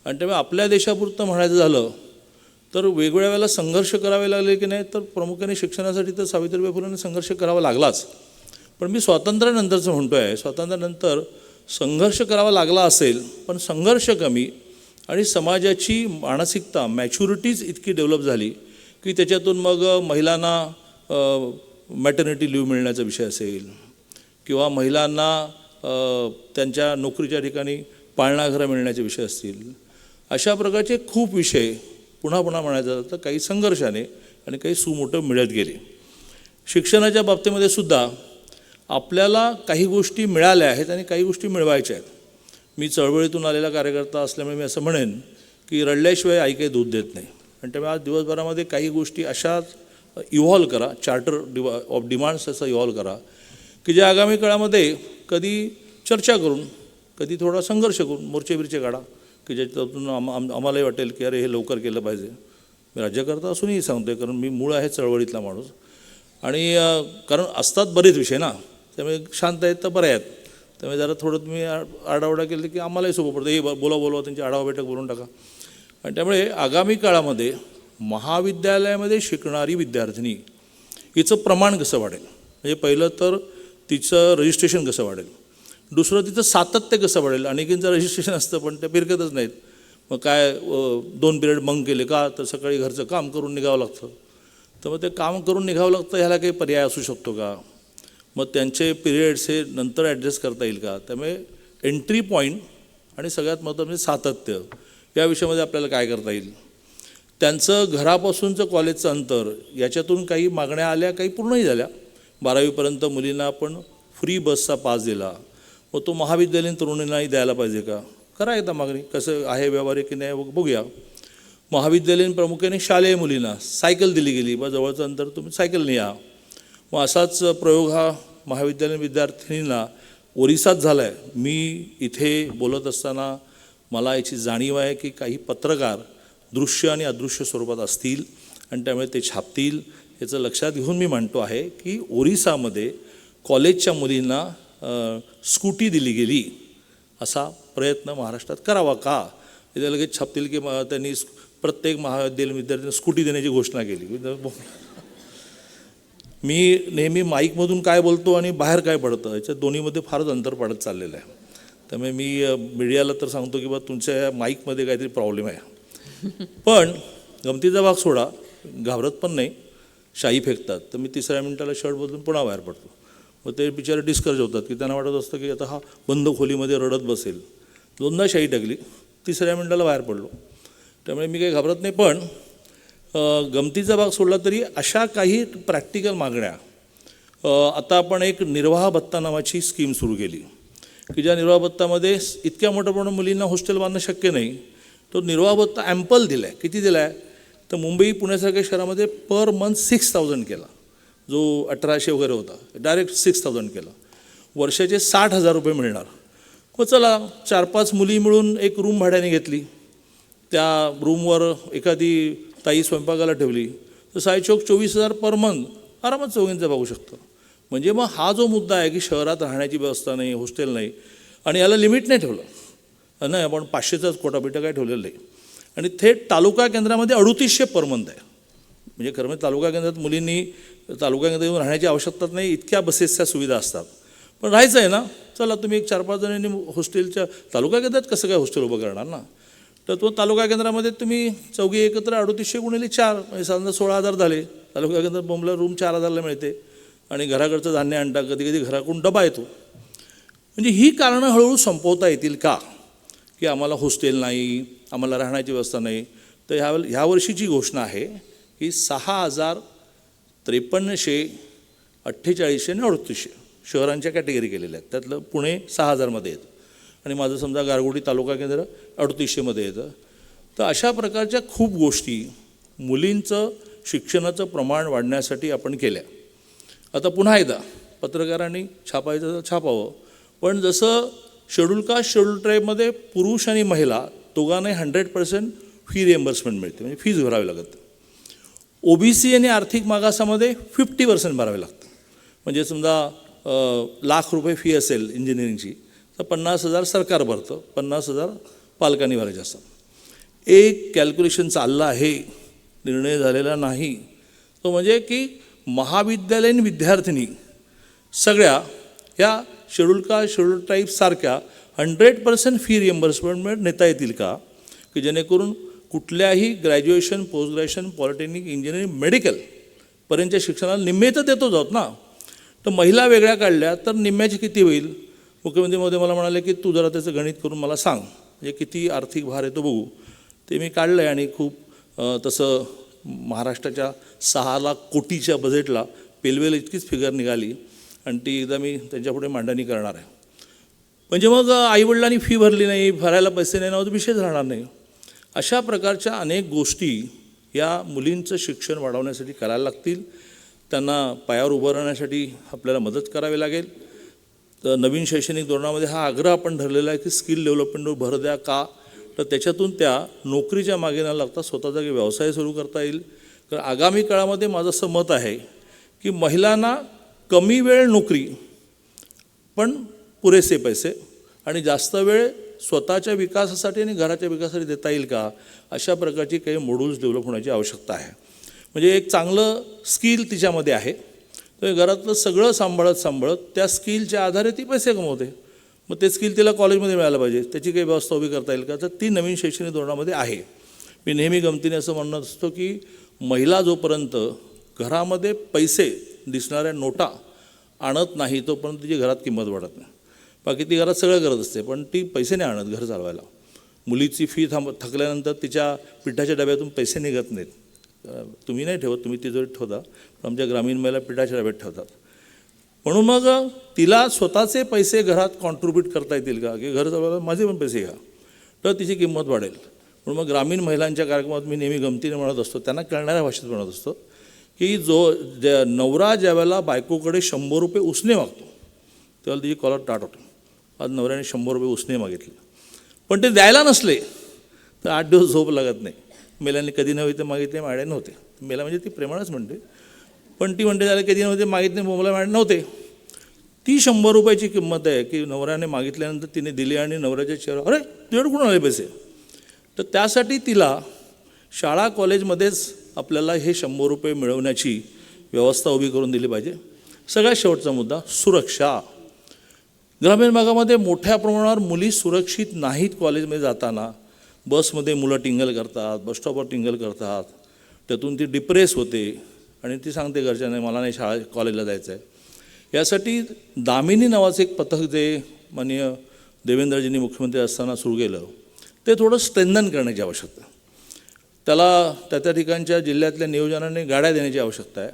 Speaker 5: आणि त्यामुळे आपल्या देशापुरतं म्हणायचं झालं तर वेगवेगळ्या वेळेला संघर्ष करावे लागले की नाही, तर प्रामुख्याने शिक्षणासाठी तर सावित्रीबाई फुलेंना संघर्ष करावा लागलाच. पण मी स्वातंत्र्यानंतरचं म्हणतो आहे, स्वातंत्र्यानंतर संघर्ष करावा लागला असेल, पण संघर्ष कमी आणि समाजाची मानसिकता मॅच्युरिटीज इतकी डेव्हलप झाली की त्याच्यातून मग महिलांना मॅटर्निटी लिव्ह मिळण्याचा विषय असेल किंवा महिलांना त्यांच्या नोकरीच्या ठिकाणी पाळणाघरं मिळण्याचे विषय असतील, अशा प्रकारचे खूप विषय पुन्हा पुन्हा म्हणायचं झालं तर काही संघर्षाने आणि काही सुमोठं मिळत गेले. शिक्षणाच्या बाबतीमध्ये सुद्धा आपल्याला काही गोष्टी मिळाल्या आहेत आणि काही गोष्टी मिळवायच्या आहेत. मी चळवळीतून आलेला कार्यकर्ता असल्यामुळे मी असं म्हणेन की रडल्याशिवाय आई काही दूध देत नाही. आणि त्यामुळे आज दिवसभरामध्ये काही गोष्टी अशाच इव्हॉल्व करा, चार्टर ऑफ डिमांड्स असं इव्हॉल्व करा की ज्या आगामी काळामध्ये कधी चर्चा करून, कधी थोडा संघर्ष करून मोर्चे बिर्चे काढा की ज्याच्यातून आम्हालाही वाटेल की अरे हे लवकर केलं पाहिजे. मी राज्यकर्ता असूनही सांगतो आहे, कारण मी मूळ आहे चळवळीतला माणूस. आणि कारण असतात बरेच विषय ना, त्यामुळे शांत आहेत तर बरे आहेत. त्यामुळे जरा थोडं तुम्ही आडावडा केलं की आम्हालाही सोपं पडतं, हे बोलवा त्यांची आढावा बैठक बोलून टाका. आणि त्यामुळे आगामी काळामध्ये महाविद्यालयामध्ये शिकणारी विद्यार्थिनी हिचं प्रमाण कसं वाढेल, म्हणजे पहिलं तर तिचं रजिस्ट्रेशन कसं वाढेल, दुसरं तिचं सातत्य कसं वाढेल. अनेकींचं रजिस्ट्रेशन असतं पण त्या फिरकतच नाहीत. मग काय 2 पिरियड बंक केले का, तर सकाळी घरचं काम करून निघावं लागतं. तर मग ते काम करून निघावं लागतं, ह्याला काही पर्याय असू शकतो का, मग त्यांचे पिरियड्स हे नंतर ॲडजस्ट करता येईल का. त्यामुळे एंट्री पॉईंट आणि सगळ्यात महत्त्वाचं म्हणजे सातत्य, या विषयामध्ये आपल्याला काय करता येईल. त्यांचं घरापासूनचं कॉलेजचं अंतर, याच्यातून काही मागण्या आल्या, काही पूर्णही झाल्या. 12वीपर्यंत मुलींना आपण फ्री बसचा पास दिला, मग तो महाविद्यालयीन तरुणींनाही द्यायला पाहिजे का, करा एकदा मागणी, कसं आहे व्यवहारिक की नाही बघूया. महाविद्यालयीन प्रामुख्याने शालेय मुलींना सायकल दिली गेली, बा जवळचं अंतर तुम्ही सायकलने या. मग असाच प्रयोग हा महाविद्यालयीन विद्यार्थिनींना ओरिसात झाला आहे. मी इथे बोलत असताना मला याची जाणीव आहे की काही पत्रकार दृश्य आणि अदृश्य स्वरूपात असतील आणि त्यामुळे ते छापतील, याचं लक्षात घेऊन मी म्हणतो आहे की ओरिसामध्ये कॉलेजच्या मुलींना स्कूटी दिली गेली, असा प्रयत्न महाराष्ट्रात करावा का. इथे लगेच छापतील की त्यांनी प्रत्येक महाविद्यालयीन विद्यार्थ्यांना स्कूटी देण्याची घोषणा केली. मी नेहमी माईकमधून काय बोलतो आणि बाहेर काय पडतं, याच्या दोन्हीमध्ये फारच अंतर पडत चाललेलं आहे. त्यामुळे मी मीडियाला तर सांगतो की बा तुमच्या माईकमध्ये काहीतरी प्रॉब्लेम आहे. पण गमतीचा भाग सोडा, घाबरत पण नाही, शाई फेकतात. तर मी 3ऱ्या मिनिटाला शर्ट बदलून पुन्हा बाहेर पडतो. मग ते बिचारे डिस्करेज होतात की त्यांना वाटत असतं की आता हा बंद खोलीमध्ये रडत बसेल. 2दा शाई टाकली, 3ऱ्या मिनिटाला बाहेर पडलो. त्यामुळे मी काही घाबरत नाही. पण गमतीचा भाग सोडला तरी अशा काही प्रॅक्टिकल मागण्या, आता आपण एक निर्वाह भत्ता नावाची स्कीम सुरू केली की ज्या निर्वाह भत्तामध्ये इतक्या मोठ्या प्रमाणात मुलींना हॉस्टेल बांधणं शक्य नाही. तो निर्वाह भत्ता ॲम्पल दिला आहे. किती दिला आहे तर मुंबई पुण्यासारख्या शहरामध्ये पर मंथ 6,000 केला, जो 1,800 वगैरे होता, डायरेक्ट 6,000 केला. वर्षाचे 60,000 रुपये मिळणार. मग चला 4-5 मुली मिळून एक रूम भाड्याने घेतली, त्या रूमवर एखादी ताई स्वयंपाकाला ठेवली तर 24,000 पर मंथ आरामात चौघींचं बघू शकतं. म्हणजे मग हा जो मुद्दा आहे की शहरात राहण्याची व्यवस्था नाही, हॉस्टेल नाही, आणि याला लिमिट नाही ठेवलं नाही, आपण 500चाच कोटा बिटा काय ठेवलेलं नाही. आणि थेट तालुका केंद्रामध्ये 3800 पर मंथ आहे. म्हणजे खरं म्हणजे तालुका केंद्रात मुलींनी तालुका केंद्रात येऊन राहण्याची आवश्यकताच नाही, इतक्या बसेसच्या सुविधा असतात. पण राहायचं आहे ना, चला तुम्ही एक 4-5 जणांनी हॉस्टेलच्या, तालुका केंद्रात कसं काय हॉस्टेल उभं करणार ना, तर तो तालुका केंद्रामध्ये तुम्ही चौघी एकत्र 3800 गुणिले 4 म्हणजे साधारण 16,000 झाले. तालुका केंद्रात बोंबला रूम 4,000ला मिळते आणि घराकडचं धान्य आणता, कधी कधी घराकडून डबा येतो. म्हणजे ही कारणं हळूहळू संपवता येतील का, की आम्हाला हॉस्टेल नाही, आम्हाला राहण्याची व्यवस्था नाही. तर ह्या वर्षीची घोषणा आहे की 6,000, 5300, 4800 आणि 3800 शहरांच्या कॅटेगरी केलेल्या आहेत. त्यातलं पुणे 6,000मध्ये येतं आणि माझं समजा गारगोटी तालुका केंद्र 3800मध्ये येतं. तर अशा प्रकारच्या खूप गोष्टी मुलींचं शिक्षणाचं प्रमाण वाढण्यासाठी आपण केल्या. आता पुन्हा एकदा पत्रकारांनी छापायचं तर छापावं, पण जसं शेड्यूल कास्ट शेड्यूल ट्राईबमध्ये पुरुष आणि महिला दोघांनाही 100% फी रिएम्बर्समेंट मिळते, म्हणजे फीज भरावी लागत. OBC आणि आर्थिक मागासामध्ये 50% भरावे लागतं. म्हणजे समजा लाख रुपये फी असेल इंजिनिअरिंगची तर 50,000 सरकार भरतं, 50,000 पालकांनी भरायचे असतात. एक कॅल्क्युलेशन चाललं आहे, निर्णय झालेला नाही, तो म्हणजे की महाविद्यालयीन विद्यार्थिनी सगळ्या या शेड्यूल कास्ट शेड्यूल टाईपसारख्या 100% फी रिएम्बर्समेंट नेता येतील का, की जेणेकरून कुठल्याही graduation post graduation polytechnic engineering मेडिकलपर्यंतच्या शिक्षणाला निम्मे तर देतोच आहोत ना. तर महिला वेगळ्या काढल्या तर निम्म्याची किती होईल. मुख्यमंत्री महोदय मला म्हणाले की तू जरा त्याचं गणित करून मला सांग, म्हणजे किती आर्थिक भार येतो बघू. ते मी काढलं आहे आणि खूप तसं महाराष्ट्राच्या 6 लाख कोटीच्या बजेटला पेलवेल इतकीच फिगर निघाली आणि ती एकदा मी त्यांच्यापुढे मांडणी करणार आहे. म्हणजे मग आईवडिलांनी फी भरली नाही, भरायला पैसे नाही ना, विषयच राहणार नाही. अशा प्रकारच्या अनेक गोष्टी या मुलींचं शिक्षण वाढवण्यासाठी करायला लागतील. त्यांना पायावर उभं राहण्यासाठी आपल्याला मदत करावी लागेल. तर नवीन शैक्षणिक धोरणामध्ये हा आग्रह आपण धरलेला आहे की स्किल डेव्हलपमेंटवर भर द्या. का तर त्याच्यातून त्या नोकरीच्या मागे न लागता स्वतःचा काही व्यवसाय सुरू करता येईल. कारण आगामी काळामध्ये माझं असं मत आहे की महिलांना कमी वेळ नोकरी पण पुरेसे पैसे आणि जास्त वेळ स्वतःच्या विकासासाठी आणि घराच्या विकासासाठी देता येईल का, अशा प्रकारची काही मॉड्यूल्स डेव्हलप होण्याची आवश्यकता आहे. म्हणजे एक चांगलं स्किल तिच्यामध्ये आहे, तर घरातलं सगळं सांभाळत त्या स्किलच्या आधारे ती पैसे कमवते. मग ते स्किल तिला कॉलेजमध्ये मिळालं पाहिजे, त्याची काही व्यवस्था उभी करता येईल का, तर ती नवीन शैक्षणिक धोरणामध्ये आहे. मी नेहमी गमतीने असं म्हणत असतो की महिला जोपर्यंत घरामध्ये पैसे दिसणाऱ्या नोटा आणत नाही तोपर्यंत तिची घरात किंमत वाढत नाही. बाकी ती घरात सगळं करत असते पण ती पैसे नाही आणत घर चालवायला. मुलीची फी थकल्यानंतर तिच्या पिठाच्या डब्यातून पैसे निघत नाहीत. तुम्ही नाही ठेवत, तुम्ही तिजोरीत ठेवता, पण आमच्या ग्रामीण महिला पिठाच्या डब्यात ठेवतात. म्हणून मग तिला स्वतःचे पैसे घरात कॉन्ट्रीब्यूट करता येतील का, की घर चालवायला माझे पण पैसे घ्या, तर तिची किंमत वाढेल. म्हणून मग ग्रामीण महिलांच्या कार्यक्रमात मी नेहमी गमतीने म्हणत असतो, त्यांना कळणाऱ्या भाषेत म्हणत असतो की नवरा ज्यावेळेला बायकोकडे 100 रुपये उसने मागतो तेव्हा तिची कॉलर टाट होते. आज नवऱ्याने 100 रुपये उसने मागितले पण ते द्यायला नसले तर 8 दिवस झोप लागत नाही. मेलांनी कधी नव्हे ते मागितले माडे नव्हते. मेला म्हणजे ती प्रेमानच म्हणते, पण ती म्हणते त्याला कधी नव्हते मागितले मला माडे नव्हते. ती 100 रुपयाची किंमत आहे की नवऱ्याने मागितल्यानंतर तिने दिली आणि नवऱ्याच्या चेहऱ्यावर अरे तुझ्याकडे कुठून आले पैसे. तर त्यासाठी तिला शाळा कॉलेजमध्येच आपल्याला हे 100 रुपये मिळवण्याची व्यवस्था उभी करून दिली पाहिजे. सगळ्यात शेवटचा मुद्दा सुरक्षा. ग्रामीण भागामध्ये मोठ्या प्रमाणावर मुली सुरक्षित नाहीत. कॉलेजमध्ये जाताना बसमध्ये मुलं टिंगल करतात, बसस्टॉपवर टिंगल करतात, त्यातून ती डिप्रेस होते आणि ती सांगते घरच्यांना मला नाही कॉलेजला जायचं आहे. यासाठी दामिनी नावाचं एक पथक जे माननीय देवेंद्रजींनी मुख्यमंत्री असताना सुरू केलं ते थोडं स्ट्रेंथन करण्याची आवश्यकता. त्याला त्या ठिकाणच्या जिल्ह्यातल्या नियोजनाने गाड्या देण्याची आवश्यकता आहे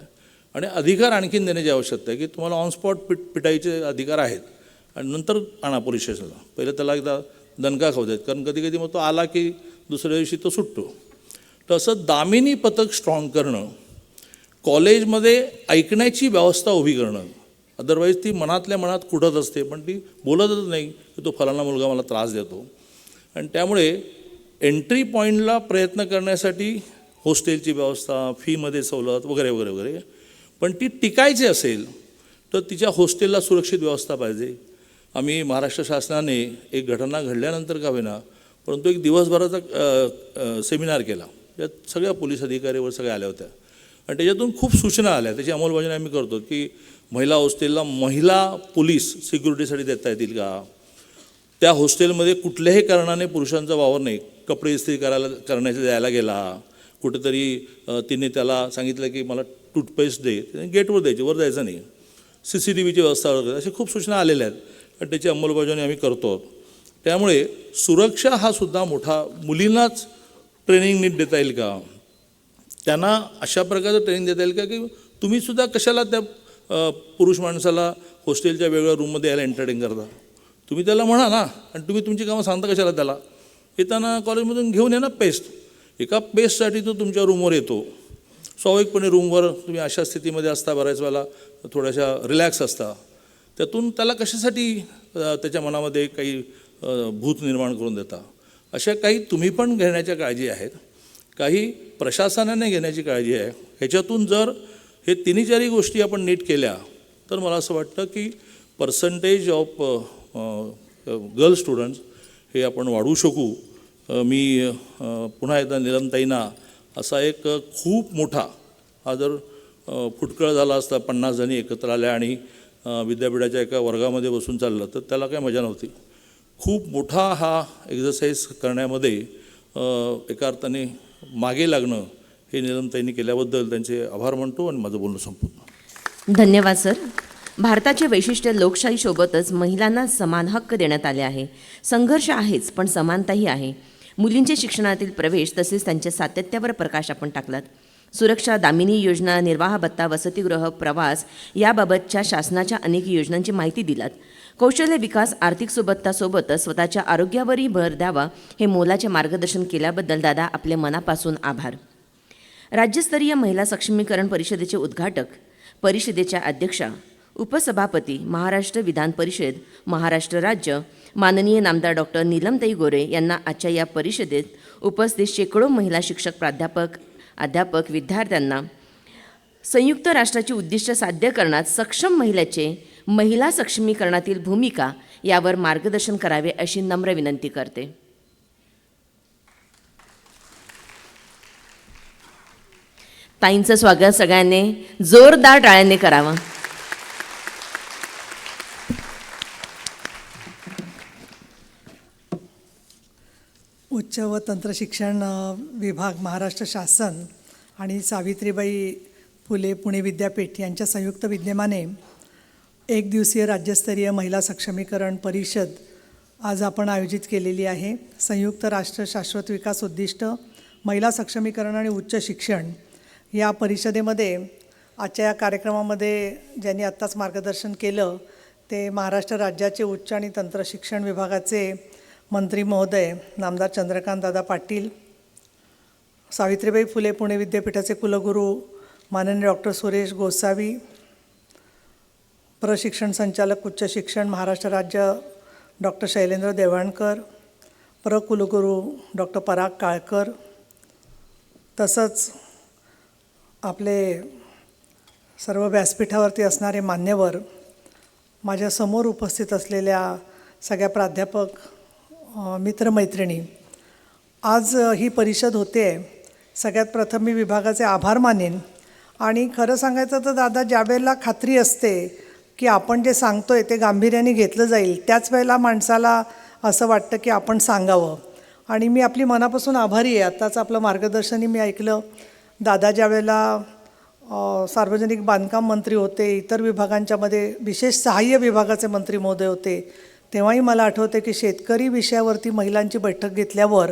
Speaker 5: आणि अधिकार आणखीन देण्याची आवश्यकता आहे की तुम्हाला ऑन स्पॉट पिटायचे अधिकार आहेत आणि नंतर आणा पोलीस स्टेशनला. पहिलं त्याला एकदा दणका खाऊ देत, कारण कधी कधी मग तो आला की दुसऱ्या दिवशी तो सुटतो. तर असं दामिनी पथक स्ट्रॉंग करणं, कॉलेजमध्ये ऐकण्याची व्यवस्था उभी करणं. अदरवाईज ती मनातल्या मनात कुठत असते पण ती बोलतच नाही की तो फलाना मुलगा मला त्रास देतो. आणि त्यामुळे एंट्री पॉईंटला प्रयत्न करण्यासाठी हॉस्टेलची व्यवस्था, फीमध्ये सवलत वगैरे वगैरे वगैरे, पण ती टिकायची असेल तर तिच्या हॉस्टेलला सुरक्षित व्यवस्था पाहिजे. आम्ही महाराष्ट्र शासनाने एक घटना घडल्यानंतर का होईना परंतु एक दिवसभराचा सेमिनार केला, त्यात सगळ्या पोलीस अधिकारीवर सगळ्या आल्या होत्या आणि त्याच्यातून खूप सूचना आल्या. त्याची अंमलबजावणी आम्ही करतो की महिला हॉस्टेलला महिला पोलीस सिक्युरिटीसाठी देता येतील का, त्या हॉस्टेलमध्ये कुठल्याही कारणाने पुरुषांचा वावर नाही. कपडे इस्त्री करण्याचा द्यायला गेला कुठेतरी, तिने त्याला सांगितलं की मला टूथपेस्ट दे, त्याने गेटवर द्यायची, वर जायचं नाही. CCTVची व्यवस्था वगैरे अशा खूप सूचना आलेल्या आहेत आणि त्याची अंमलबजावणी आम्ही करतो. त्यामुळे सुरक्षा हा सुद्धा मोठा, मुलींनाच ट्रेनिंग नीट देता येईल का, त्यांना अशा प्रकारचं ट्रेनिंग देता येईल का की तुम्हीसुद्धा कशाला त्या पुरुष माणसाला हॉस्टेलच्या वेगळ्या रूममध्ये यायला एंटरटेन करता. तुम्ही त्याला म्हणा ना, आणि तुम्ही तुमची कामं सांगता कशाला त्याला. येताना कॉलेजमधून घेऊन ये ना पेस्ट. एका पेस्टसाठी तो तुमच्या रूमवर येतो. स्वाभाविकपणे रूमवर तुम्ही अशा स्थितीमध्ये असता, बऱ्याच वेळेला थोड्याशा रिलॅक्स असता, त्यातून त्याला कशासाठी त्याच्या मनामध्ये काही भूत निर्माण करून देता. अशा काही तुम्ही पण घेण्याच्या काळजी आहेत, काही प्रशासनाने घेण्याची काळजी आहे. ह्याच्यातून जर हे 3-4 गोष्टी आपण नीट केल्या तर मला असं वाटतं की पर्सेंटेज ऑफ गर्ल स्टुडंट्स हे आपण वाढवू शकू. मी पुन्हा एकदा नीलमताईंना असा एक खूप मोठा हा जर फुटकळ झाला असता 50 जणी एकत्र आल्या आणि विद्यापीठाच्या एका वर्गामध्ये बसून चाललं तर त्याला काही मजा नव्हती. खूप मोठा हा एक्झरसाईज करण्यामध्ये एका अर्थाने मागे लागणं हे नीलमताईंनी केल्याबद्दल त्यांचे आभार मानतो आणि माझं बोलणं संपवतो.
Speaker 1: धन्यवाद सर. भारताचे वैशिष्ट्य लोकशाहीसोबतच महिलांना समान हक्क देण्यात आले आहे. संघर्ष आहेच पण समानताही आहे. मुलींचे शिक्षणातील प्रवेश तसेच त्यांच्या सातत्यावर प्रकाश आपण टाकलात. सुरक्षा, दामिनी योजना, निर्वाह भत्ता, वसतिगृह, प्रवास याबाबतच्या शासनाच्या अनेक योजनांची माहिती दिलात. कौशल्य विकास, आर्थिक सुबत्तासोबतच स्वतःच्या आरोग्यावरही भर द्यावा हे मोलाचे मार्गदर्शन केल्याबद्दल दादा आपले मनापासून आभार. राज्यस्तरीय महिला सक्षमीकरण परिषदेचे उद्घाटक, परिषदेच्या अध्यक्षा, उपसभापती, महाराष्ट्र विधान परिषद, महाराष्ट्र राज्य, माननीय नामदार डॉक्टर नीलमताई गोरे यांना आजच्या या परिषदेत उपस्थित शेकडो महिला शिक्षक, प्राध्यापक, अध्यापक, विद्यार्थ्यांना संयुक्त राष्ट्राची उद्दिष्ट साध्य करण्यात सक्षम महिला सक्षमीकरणातील भूमिका यावर मार्गदर्शन करावे अशी नम्र विनंती करते. ताईंचं स्वागत सगळ्यांनी जोरदार टाळ्यांनी करावं.
Speaker 6: उच्च व तंत्रशिक्षण विभाग, महाराष्ट्र शासन आणि सावित्रीबाई फुले पुणे विद्यापीठ यांच्या संयुक्त विद्यमाने एक दिवसीय राज्यस्तरीय महिला सक्षमीकरण परिषद आज आपण आयोजित केलेली आहे. संयुक्त राष्ट्र शाश्वत विकास उद्दिष्ट, महिला सक्षमीकरण आणि उच्च शिक्षण या परिषदेमध्ये आजच्या या कार्यक्रमामध्ये ज्यांनी आत्ताच मार्गदर्शन केलं ते महाराष्ट्र राज्याचे उच्च आणि तंत्रशिक्षण विभागाचे मंत्री महोदय नामदार चंद्रकांत दादा पाटील, सावित्रीबाई फुले पुणे विद्यापीठाचे कुलगुरू माननीय डॉक्टर सुरेश गोसावी, प्रशिक्षण संचालक उच्च शिक्षण महाराष्ट्र राज्य डॉक्टर शैलेंद्र देवाणकर, प्रकुलगुरू डॉक्टर पराग काळकर, तसंच आपले सर्व व्यासपीठावरती असणारे मान्यवर, माझ्यासमोर उपस्थित असलेल्या सगळ्या प्राध्यापक, मित्रमैत्रिणी, आज ही परिषद होते. सगळ्यात प्रथम मी विभागाचे आभार मानेन. आणि खरं सांगायचं तर दादा, ज्यावेळेला खात्री असते की आपण जे सांगतोय ते गांभीर्याने घेतलं जाईल त्याच वेळेला माणसाला असं वाटतं की आपण सांगावं. आणि मी आपली मनापासून आभारी आहे. आत्ताच आपलं मार्गदर्शनही मी ऐकलं. दादा ज्यावेळेला सार्वजनिक बांधकाम मंत्री होते, इतर विभागांच्यामध्ये विशेष सहाय्य विभागाचे मंत्री महोदय होते, तेव्हाही मला आठवते की शेतकरी विषयावरती महिलांची बैठक घेतल्यावर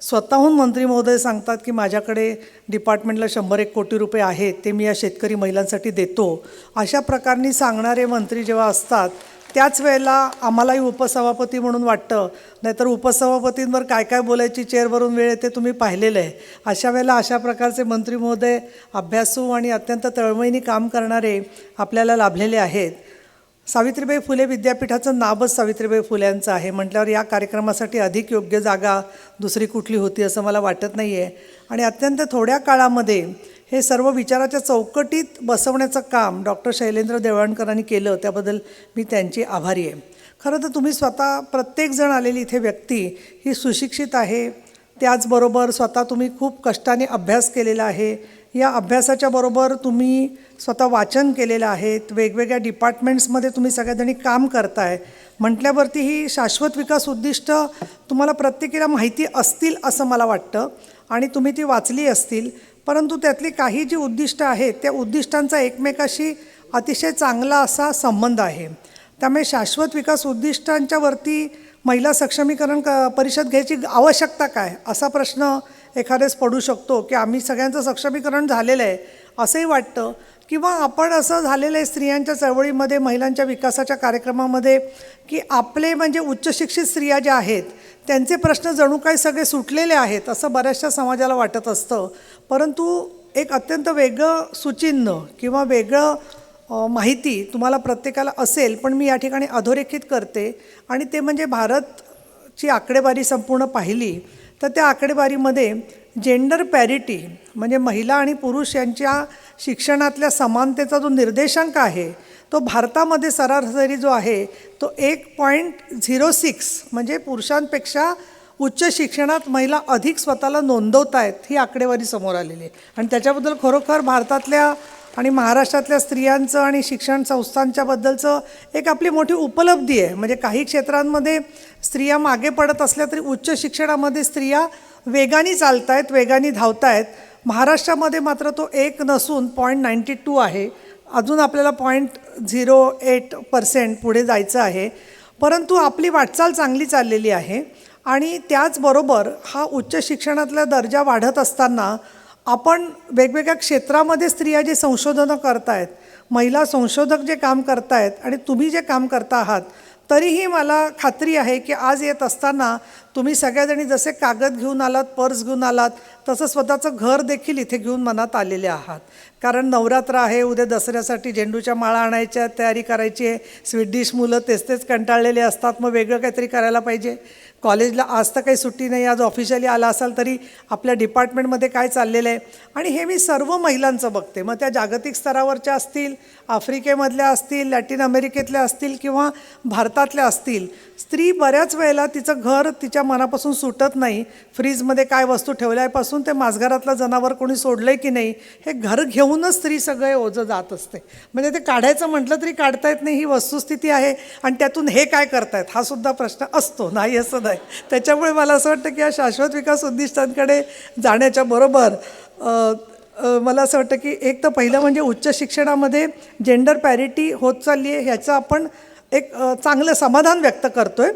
Speaker 6: स्वतःहून मंत्री महोदय सांगतात की माझ्याकडे डिपार्टमेंटला 101 कोटी रुपये आहेत, ते मी या शेतकरी महिलांसाठी देतो. अशा प्रकारनी सांगणारे मंत्री जेव्हा असतात त्याच वेळेला आम्हालाही उपसभापती म्हणून वाटतं, नाहीतर उपसभापतींवर काय काय बोलायची चेअरवरून वेळ येते तुम्ही पाहिलेलं आहे. अशा वेळेला अशा प्रकारचे मंत्री महोदय अभ्यासू आणि अत्यंत तळमळीने काम करणारे आपल्याला लाभलेले आहेत. सावित्रीबाई फुले विद्यापीठाचं नावच सावित्रीबाई फुल्यांचं आहे म्हटल्यावर या कार्यक्रमासाठी अधिक योग्य जागा दुसरी कुठली होती असं मला वाटत नाही आहे. आणि अत्यंत थोड्या काळामध्ये हे सर्व विचाराच्या चौकटीत बसवण्याचं काम डॉक्टर शैलेंद्र देवाणकरांनी केलं, त्याबद्दल मी त्यांची आभारी आहे. खरं तर तुम्ही स्वतः प्रत्येकजण आलेली इथे व्यक्ती ही सुशिक्षित आहे. त्याचबरोबर स्वतः तुम्ही खूप कष्टाने अभ्यास केलेला आहे. या अभ्यासाच्या बरोबर तुम्ही स्वतः वाचन केलेलं आहे. वेगवेगळ्या डिपार्टमेंट्समध्ये तुम्ही सगळ्याजणी काम करताय म्हटल्यावरती ही शाश्वत विकास उद्दिष्ट तुम्हाला प्रत्येकीला माहिती असतील असं मला वाटतं आणि तुम्ही ती वाचली असतील. परंतु त्यातली काही जी उद्दिष्टं आहेत त्या उद्दिष्टांचा एकमेकाशी अतिशय चांगला असा संबंध आहे. त्यामुळे शाश्वत विकास उद्दिष्टांच्या वरती महिला सक्षमीकरण परिषद घ्यायची आवश्यकता काय असा प्रश्न एखाद्यास पडू शकतो की आम्ही सगळ्यांचं सक्षमीकरण झालेलं आहे असंही वाटतं, किंवा आपण असं झालेलं आहे स्त्रियांच्या चळवळीमध्ये, महिलांच्या विकासाच्या कार्यक्रमामध्ये की आपले म्हणजे उच्चशिक्षित स्त्रिया ज्या आहेत त्यांचे प्रश्न जणू काही सगळे सुटलेले आहेत असं बऱ्याचशा समाजाला वाटत असतं. परंतु एक अत्यंत वेगळं सुचिन्ह किंवा वेगळं माहिती तुम्हाला प्रत्येकाला असेल, पण मी या ठिकाणी अधोरेखित करते. आणि ते म्हणजे भारतची आकडेवारी संपूर्ण पाहिली तर त्या आकडेवारीमध्ये जेंडर पॅरिटी म्हणजे महिला आणि पुरुष यांच्या शिक्षणातल्या समानतेचा जो निर्देशांक आहे तो तो भारतामध्ये सरासरी जो आहे तो 1.06 म्हणजे पुरुषांपेक्षा उच्च शिक्षणात महिला अधिक स्वतःला नोंदवत आहेत ही आकडेवारी समोर आलेली आहे. आणि त्याच्याबद्दल खरोखर भारतातल्या आणि महाराष्ट्रातल्या स्त्रियांचं आणि शिक्षण संस्थांच्याबद्दलचं एक आपली मोठी उपलब्धी आहे. म्हणजे काही क्षेत्रांमध्ये स्त्रिया मागे पडत असल्या तरी उच्च शिक्षणामध्ये स्त्रिया वेगाने चालत आहेत, वेगाने धावत आहेत. महाराष्ट्रामध्ये मात्र तो 1 नसून 0.92 आहे. अजून आपल्याला 0.08% पुढे जायचं आहे. परंतु आपली वाटचाल चांगली चाललेली आहे. आणि त्याचबरोबर हा उच्च शिक्षणातला दर्जा वाढत असताना आपण वेगवेगळ्या क्षेत्रामध्ये स्त्रिया जे संशोधनं करतायत, महिला संशोधक जे काम करतायत आणि तुम्ही जे काम करता आहात, तरीही मला खात्री आहे की आज येत असताना तुम्ही सगळ्याजणी जसे कागद घेऊन आलात, पर्स घेऊन आलात, तसं स्वतःचं घर देखील इथे घेऊन मनात आलेले आहात. कारण नवरात्र आहे, उद्या दसऱ्यासाठी झेंडूच्या माळा आणायच्या, तयारी करायची आहे. स्वीट डिश मुलं तेच कंटाळलेले असतात, मग वेगळं काहीतरी करायला पाहिजे. कॉलेजला आज तर काही सुट्टी नाही, आज ऑफिशियली आला असाल तरी आपल्या डिपार्टमेंटमध्ये काय चाललेलं आहे. आणि हे मी सर्व महिलांचं बघते, मग त्या जागतिक स्तरावरच्या असतील, आफ्रिकेमधल्या असतील, लॅटिन अमेरिकेतल्या असतील किंवा भारतातल्या असतील. स्त्री बऱ्याच वेळेला तिचं घर तिच्या मनापासून सुटत नाही. फ्रीजमध्ये काय वस्तू ठेवल्यापासून ते मासघरातलं जनावर कोणी सोडलं आहे की नाही हे घर घेऊनच स्त्री सगळे ओझं जात असते. म्हणजे ते काढायचं म्हटलं तरी काढता येत नाही, ही वस्तुस्थिती आहे. आणि त्यातून हे काय करतायत हा सुद्धा प्रश्न असतो, नाही असं नाही. त्याच्यामुळे मला असं वाटतं की या शाश्वत विकास उद्दिष्टांकडे जाण्याच्या बरोबर मला असं वाटतं की एक तर पहिलं म्हणजे उच्च शिक्षणामध्ये जेंडर पॅरिटी होत चालली आहे, ह्याचं आपण एक चांगलं समाधान व्यक्त करतो आहे.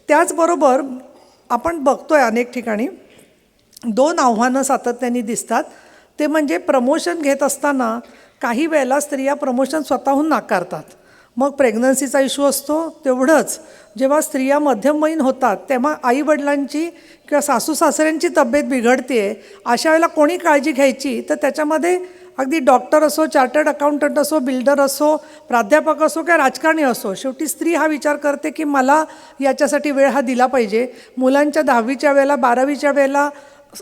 Speaker 6: त्याचबरोबर आपण बघतो आहे अनेक ठिकाणी 2 आव्हानं सातत्याने दिसतात. ते म्हणजे प्रमोशन घेत असताना काही वेळेला स्त्रिया प्रमोशन स्वतःहून नाकारतात. मग प्रेग्नन्सीचा इश्यू असतो. तेवढंच जेव्हा स्त्रिया मध्यमवयीन होतात तेव्हा आईवडिलांची किंवा सासू सासऱ्यांची तब्येत बिघडते आहे. अशा वेळेला कोणी काळजी घ्यायची, तर त्याच्यामध्ये अगदी डॉक्टर असो, चार्टर्ड अकाउंटंट असो, बिल्डर असो, प्राध्यापक असो किंवा राजकारणी असो, शेवटी स्त्री हा विचार करते की मला याच्यासाठी वेळ हा दिला पाहिजे. मुलांच्या 10वीच्या वेळेला 12वीच्या वेळेला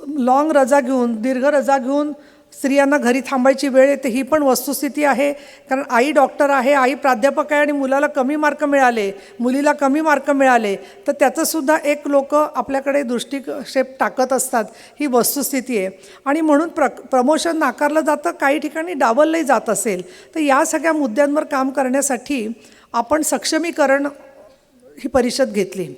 Speaker 6: लॉंग रजा घेऊन, दीर्घ रजा घेऊन स्त्रियांना घरी थांबायची वेळ येते. ही पण वस्तुस्थिती आहे. कारण आई डॉक्टर आहे, आई प्राध्यापक आहे आणि मुलाला कमी मार्क मिळाले, मुलीला कमी मार्क मिळाले, तर त्याचंसुद्धा एक लोक आपल्याकडे दृष्टिक्षेप टाकत असतात. ही वस्तुस्थिती आहे. आणि म्हणून प्रमोशन नाकारलं जातं, काही ठिकाणी डावललंही जात असेल. तर या सगळ्या मुद्द्यांवर काम करण्यासाठी आपण सक्षमीकरण ही परिषद घेतली.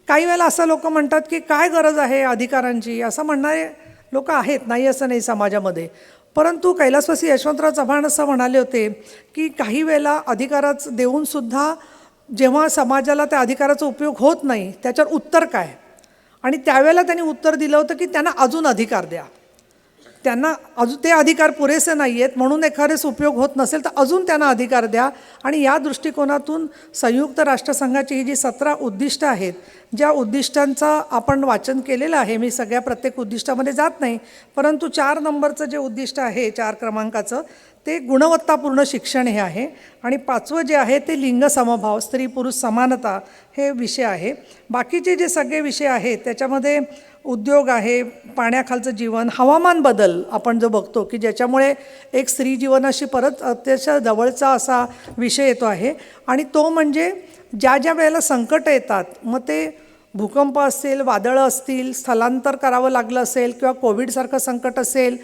Speaker 6: काही वेळेला असं लोक म्हणतात की काय गरज आहे अधिकारांची, असं म्हणणारे लोक आहेत, नाही असं नाही समाजामध्ये. परंतु कैलासवासी यशवंतराव चव्हाण असं म्हणाले होते की काही वेळेला अधिकारच देऊनसुद्धा जेव्हा समाजाला त्या अधिकाराचा उपयोग होत नाही त्याच्यावर उत्तर काय. आणि त्यावेळेला त्यांनी उत्तर दिलं होतं की त्यांना अजून अधिकार द्या. त्यांना अजून ते अधिकार पुरेसे नाही आहेत, म्हणून एखादेच उपयोग होत नसेल तर अजून त्यांना अधिकार द्या. आणि या दृष्टिकोनातून संयुक्त राष्ट्रसंघाची ही जी 17 उद्दिष्टं आहेत, ज्या उद्दिष्टांचा आपण वाचन केलेलं आहे, मी सगळ्या प्रत्येक उद्दिष्टामध्ये जात नाही, परंतु 4 नंबरचं जे उद्दिष्ट आहे, 4 क्रमांकाचं, ते गुणवत्तापूर्ण शिक्षण हे आहे. आणि 5वं जे आहे ते लिंग समभाव, स्त्री पुरुष समानता हे विषय आहे. बाकीचे जे सगळे विषय आहेत त्याच्यामध्ये उद्योग आहे, पाण्याखालचं जीवन, हवामान बदल आपण जो बघतो की ज्याच्यामुळे एक स्त्री जीवनाशी परत अत्यंत जवळचा असा विषय येतो आहे. आणि तो म्हणजे ज्या ज्या वेळेला संकट येतात, मग ते भूकंप असेल, वादळं असतील, स्थलांतर करावं लागलं असेल किंवा कोविडसारखं संकट असेल,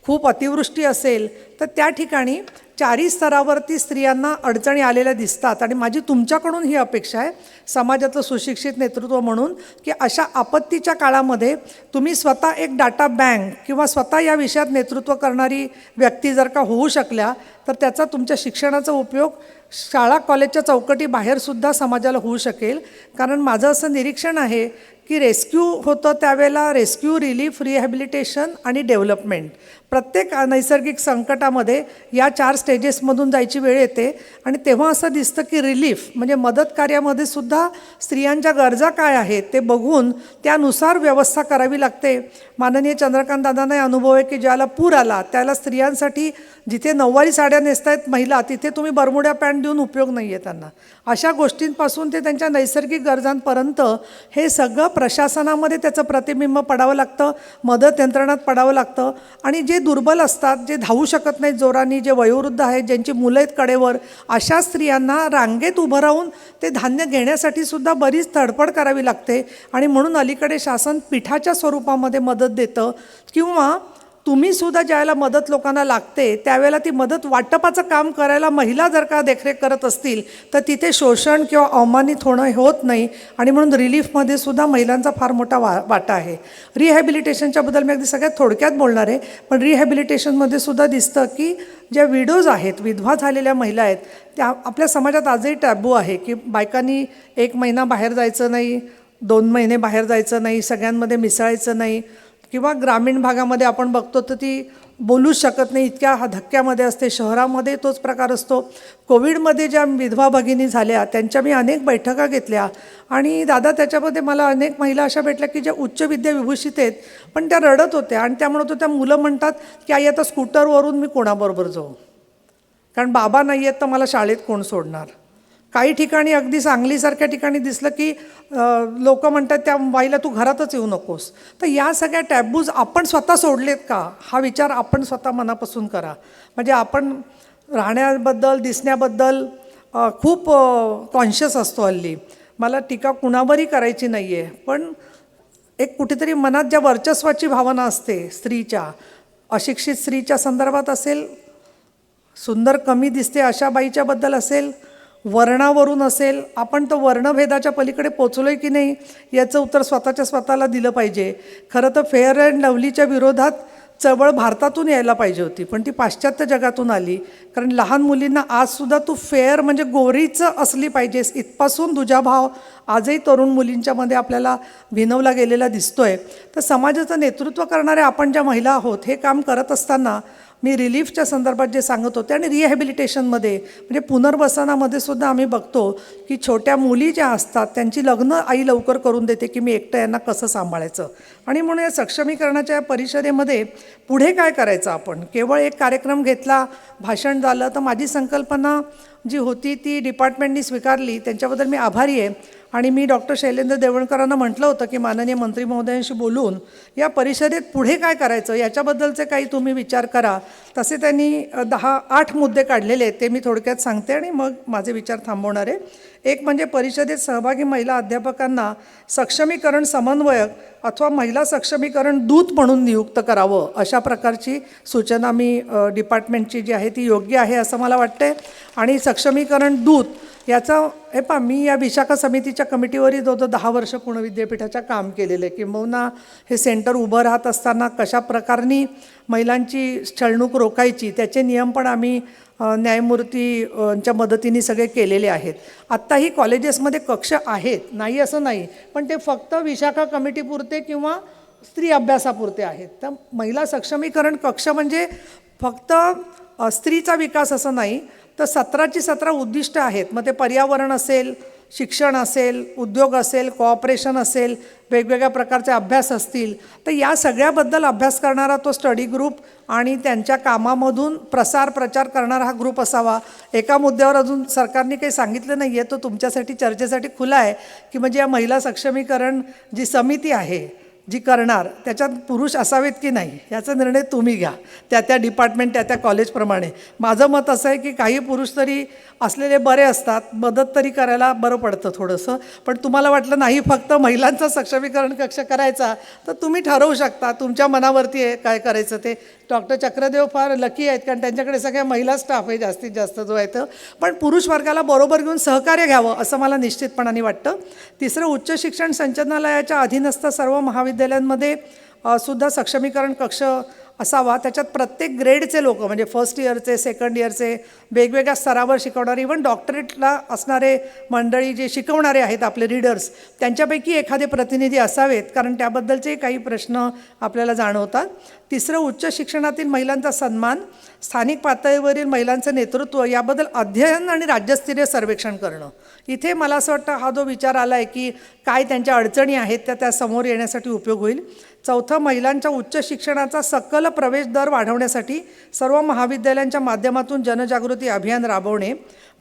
Speaker 6: खूप अतिवृष्टी असेल, तर त्या ठिकाणी 4ही स्तरावरती स्त्रियांना अडचणी आलेल्या दिसतात. आणि माझी तुमच्याकडून ही अपेक्षा आहे समाजातलं सुशिक्षित नेतृत्व म्हणून की अशा आपत्तीच्या काळामध्ये तुम्ही स्वतः एक डाटा बँक किंवा स्वतः या विषयात नेतृत्व करणारी व्यक्ती जर का होऊ शकल्या तर त्याचा तुमच्या शिक्षणाचा उपयोग शाळा कॉलेजच्या चौकटी बाहेरसुद्धा समाजाला होऊ शकेल. कारण माझं असं निरीक्षण आहे की रेस्क्यू होतं त्यावेळेला रेस्क्यू, रिलीफ, रिहॅबिलिटेशन आणि डेव्हलपमेंट, प्रत्येक नैसर्गिक संकटामध्ये या 4 स्टेजेसमधून जायची वेळ येते. आणि तेव्हा असं दिसतं की रिलीफ म्हणजे मदत कार्यामध्ये सुद्धा स्त्रियांच्या गरजा काय आहेत ते बघून त्यानुसार व्यवस्था करावी लागते. माननीय चंद्रकांत दादांना अनुभव आहे की ज्याला पूर आला त्याला स्त्रियांसाठी जिथे 9वारी साड्या नेसतायत महिला, तिथे तुम्ही बरमुड्या पॅन्ट देऊन उपयोग नाही आहे त्यांना. अशा गोष्टींपासून ते त्यांच्या नैसर्गिक गरजांपर्यंत हे सगळं प्रशासनामध्ये त्याचं प्रतिबिंब पडावं लागतं, मदत यंत्रणात पडावं लागतं. आणि जे जे दुर्बल असतात, जे धावू शकत नाहीत जोराने, जे वयोवृद्ध आहेत, ज्यांची मुलं आहेत कडेवर, अशा स्त्रियांना रांगेत उभं राहून ते धान्य घेण्यासाठी सुद्धा बरीच धडपड करावी लागते. आणि म्हणून अलीकडे शासन पिठाच्या स्वरूपामध्ये मदत देतं, किंवा तुम्हीसुद्धा ज्यावेळेला मदत लोकांना लागते त्यावेळेला ती मदत वाटपाचं काम करायला महिला जर का देखरेख करत असतील तर तिथे शोषण किंवा अवमानित होणं हे होत नाही. आणि म्हणून रिलीफमध्ये सुद्धा महिलांचा फार मोठा वाटा आहे. रिहॅबिलिटेशनच्याबद्दल मी अगदी सगळ्यात थोडक्यात बोलणार आहे, पण रिहॅबिलिटेशनमध्ये सुद्धा दिसतं की ज्या विडोज आहेत, विधवा झालेल्या महिला आहेत, त्या आपल्या समाजात आजही टॅबू आहे की बायकांनी 1 महिना बाहेर जायचं नाही, 2 महिने बाहेर जायचं नाही, सगळ्यांमध्ये मिसळायचं नाही, किंवा ग्रामीण भागामध्ये आपण बघतो तर ती बोलूच शकत नाही, इतक्या धक्क्यामध्ये असते. शहरामध्ये तोच प्रकार असतो. कोविडमध्ये ज्या विधवा भगिनी झाल्या त्यांच्या मी अनेक बैठका घेतल्या, आणि दादा त्याच्यामध्ये मला अनेक महिला अशा भेटल्या की ज्या उच्च विद्या विभूषित आहेत, पण त्या रडत होत्या. आणि त्या म्हणत होत्या, मुलं म्हणतात की आई आता स्कूटरवरून मी कोणाबरोबर जाऊ, कारण बाबा नाही आहेत तर मला शाळेत कोण सोडणार. काही ठिकाणी अगदी सांगलीसारख्या ठिकाणी दिसलं की लोक म्हणतात त्या बाईला तू घरातच येऊ नकोस. तर या सगळ्या टॅबूज आपण स्वतः सोडलेत का, हा विचार आपण स्वतः मनापासून करा. म्हणजे आपण राहण्याबद्दल, दिसण्याबद्दल खूप कॉन्शियस असतो हल्ली. मला टीका कुणावरही करायची नाही आहे, पण एक कुठेतरी मनात ज्या वर्चस्वाची भावना असते स्त्रीच्या, अशिक्षित स्त्रीच्या संदर्भात असेल, सुंदर कमी दिसते अशा बाईच्याबद्दल असेल, वर्णावरून असेल, आपण तर वर्णभेदाच्या पलीकडे पोचलो आहे की नाही याचं उत्तर स्वतःला दिलं पाहिजे. खरं तर फेअर अँड लवलीच्या विरोधात चळवळ भारतातून यायला पाहिजे होती, पण ती पाश्चात्य जगातून आली. कारण लहान मुलींना आजसुद्धा तू फेअर म्हणजे गोरीचं असली पाहिजेस इथपासून दुजाभाव आजही तरुण मुलींच्यामध्ये आपल्याला भिनवला गेलेला दिसतोय. तर समाजाचं नेतृत्व करणारे आपण ज्या महिला आहोत, हे काम करत असताना मी रिलीफच्या संदर्भात जे सांगत होते आणि रिहॅबिलिटेशनमध्ये म्हणजे पुनर्वसनामध्ये सुद्धा आम्ही बघतो की छोट्या मुली ज्या असतात त्यांची लग्न आई लवकर करून देते की मी एकटं यांना कसं सांभाळायचं. आणि म्हणून या सक्षमीकरणाच्या परिषदेमध्ये पुढे काय करायचं, आपण केवळ एक कार्यक्रम घेतला, भाषण झालं, तर माझी संकल्पना जी होती ती डिपार्टमेंटनी स्वीकारली, त्यांच्याबद्दल मी आभारी आहे. आणि मी डॉक्टर शैलेंद्र देवणकरांना म्हटलं होतं की माननीय मंत्री महोदयांशी बोलून या परिषदेत पुढे काय करायचं याच्याबद्दलचे काही तुम्ही विचार करा. तसे त्यांनी 8 मुद्दे काढलेले आहेत, ते मी थोडक्यात सांगते आणि मग माझे विचार थांबवणार आहे. एक म्हणजे परिषदेत सहभागी महिला अध्यापकांना सक्षमीकरण समन्वयक अथवा महिला सक्षमीकरण दूत म्हणून नियुक्त करावं, अशा प्रकारची सूचना मी डिपार्टमेंटची जी आहे ती योग्य आहे असं मला वाटते. आणि सक्षमीकरण दूत याचा मी या विशाखा समितीच्या कमिटीवरही 10 वर्ष पुणे विद्यापीठाच्या काम केलेलं आहे. किंबहुना हे सेंटर उभं राहत असताना कशा प्रकारनी महिलांची छळणूक रोखायची त्याचे नियम पण आम्ही न्यायमूर्तींच्या मदतीने सगळे केलेले आहेत. आत्ताही कॉलेजेसमध्ये कक्ष आहेत, नाही असं नाही, पण ते फक्त विशाखा कमिटीपुरते किंवा स्त्री अभ्यासापुरते आहेत. तर महिला सक्षमीकरण कक्ष म्हणजे फक्त स्त्रीचा विकास असं नाही, तर 17ची 17 उद्दिष्ट आहेत. मग ते पर्यावरण असेल, शिक्षण असेल, उद्योग असेल, कोऑपरेशन असेल, वेगवेगळ्या प्रकारचे अभ्यास असतील, तर या सगळ्याबद्दल अभ्यास करणारा तो स्टडी ग्रुप आणि त्यांच्या कामामधून प्रचार करणारा हा ग्रुप असावा. एका मुद्द्यावर अजून सरकारने काही सांगितलं नाही आहे, तो तुमच्यासाठी चर्चेसाठी खुला आहे की म्हणजे या महिला सक्षमीकरण जी समिती आहे जी करणार त्याच्यात पुरुष असावेत की नाही याचा निर्णय तुम्ही घ्या, त्या डिपार्टमेंट त्या कॉलेजप्रमाणे. माझं मत असं आहे की काही पुरुष तरी असलेले बरे असतात, मदत तरी करायला बरं पडतं थोडंसं. पण तुम्हाला वाटलं नाही फक्त महिलांचं सक्षमीकरण कक्ष करायचा तर तुम्ही ठरवू शकता, तुमच्या मनावरती आहे काय करायचं ते. डॉक्टर चक्रदेव फार लकी आहेत कारण त्यांच्याकडे सगळ्या महिला स्टाफ आहे जास्तीत जास्त जो आहे. पण पुरुष वर्गाला बरोबर घेऊन सहकार्य घ्यावं असं मला निश्चितपणाने वाटतं. तिसरं, उच्च शिक्षण संचालनालयाच्या अधीनस्थ सर्व महाविद्यालयांमध्ये सुद्धा सक्षमीकरण कक्ष असावा. त्याच्यात प्रत्येक ग्रेडचे लोक म्हणजे फर्स्ट इयरचे, सेकंड इयरचे, वेगवेगळ्या स्तरावर शिकवणारे, इव्हन डॉक्टरेटला असणारे मंडळी जे शिकवणारे आहेत आपले रीडर्स, त्यांच्यापैकी एखादे प्रतिनिधी असावेत, कारण त्याबद्दलचे काही प्रश्न आपल्याला जाणवतात. तिसरं, उच्च शिक्षणातील महिलांचा सन्मान, स्थानिक पातळीवरील महिलांचं नेतृत्व याबद्दल अध्ययन आणि राज्यस्तरीय सर्वेक्षण करणं. इथे मला असं वाटतं हा जो विचार आला आहे की काय त्यांच्या अडचणी आहेत त्या समोर येण्यासाठी उपयोग होईल. चौथं, महिलांच्या उच्च शिक्षणाचा सकल प्रवेश दर वाढवण्यासाठी सर्व महाविद्यालयांच्या माध्यमातून जनजागृती अभियान राबवणे.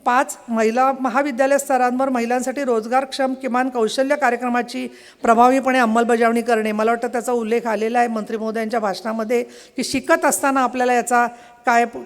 Speaker 6: 5 महिला महाविद्यालय स्तरांवर महिलांसाठी रोजगारक्षम किमान कौशल्य कार्यक्रमाची प्रभावीपणे अंमलबजावणी करणे. मला वाटतं त्याचा उल्लेख आलेला आहे मंत्री महोदयांच्या भाषणामध्ये, की शिकत असताना आपल्याला याचा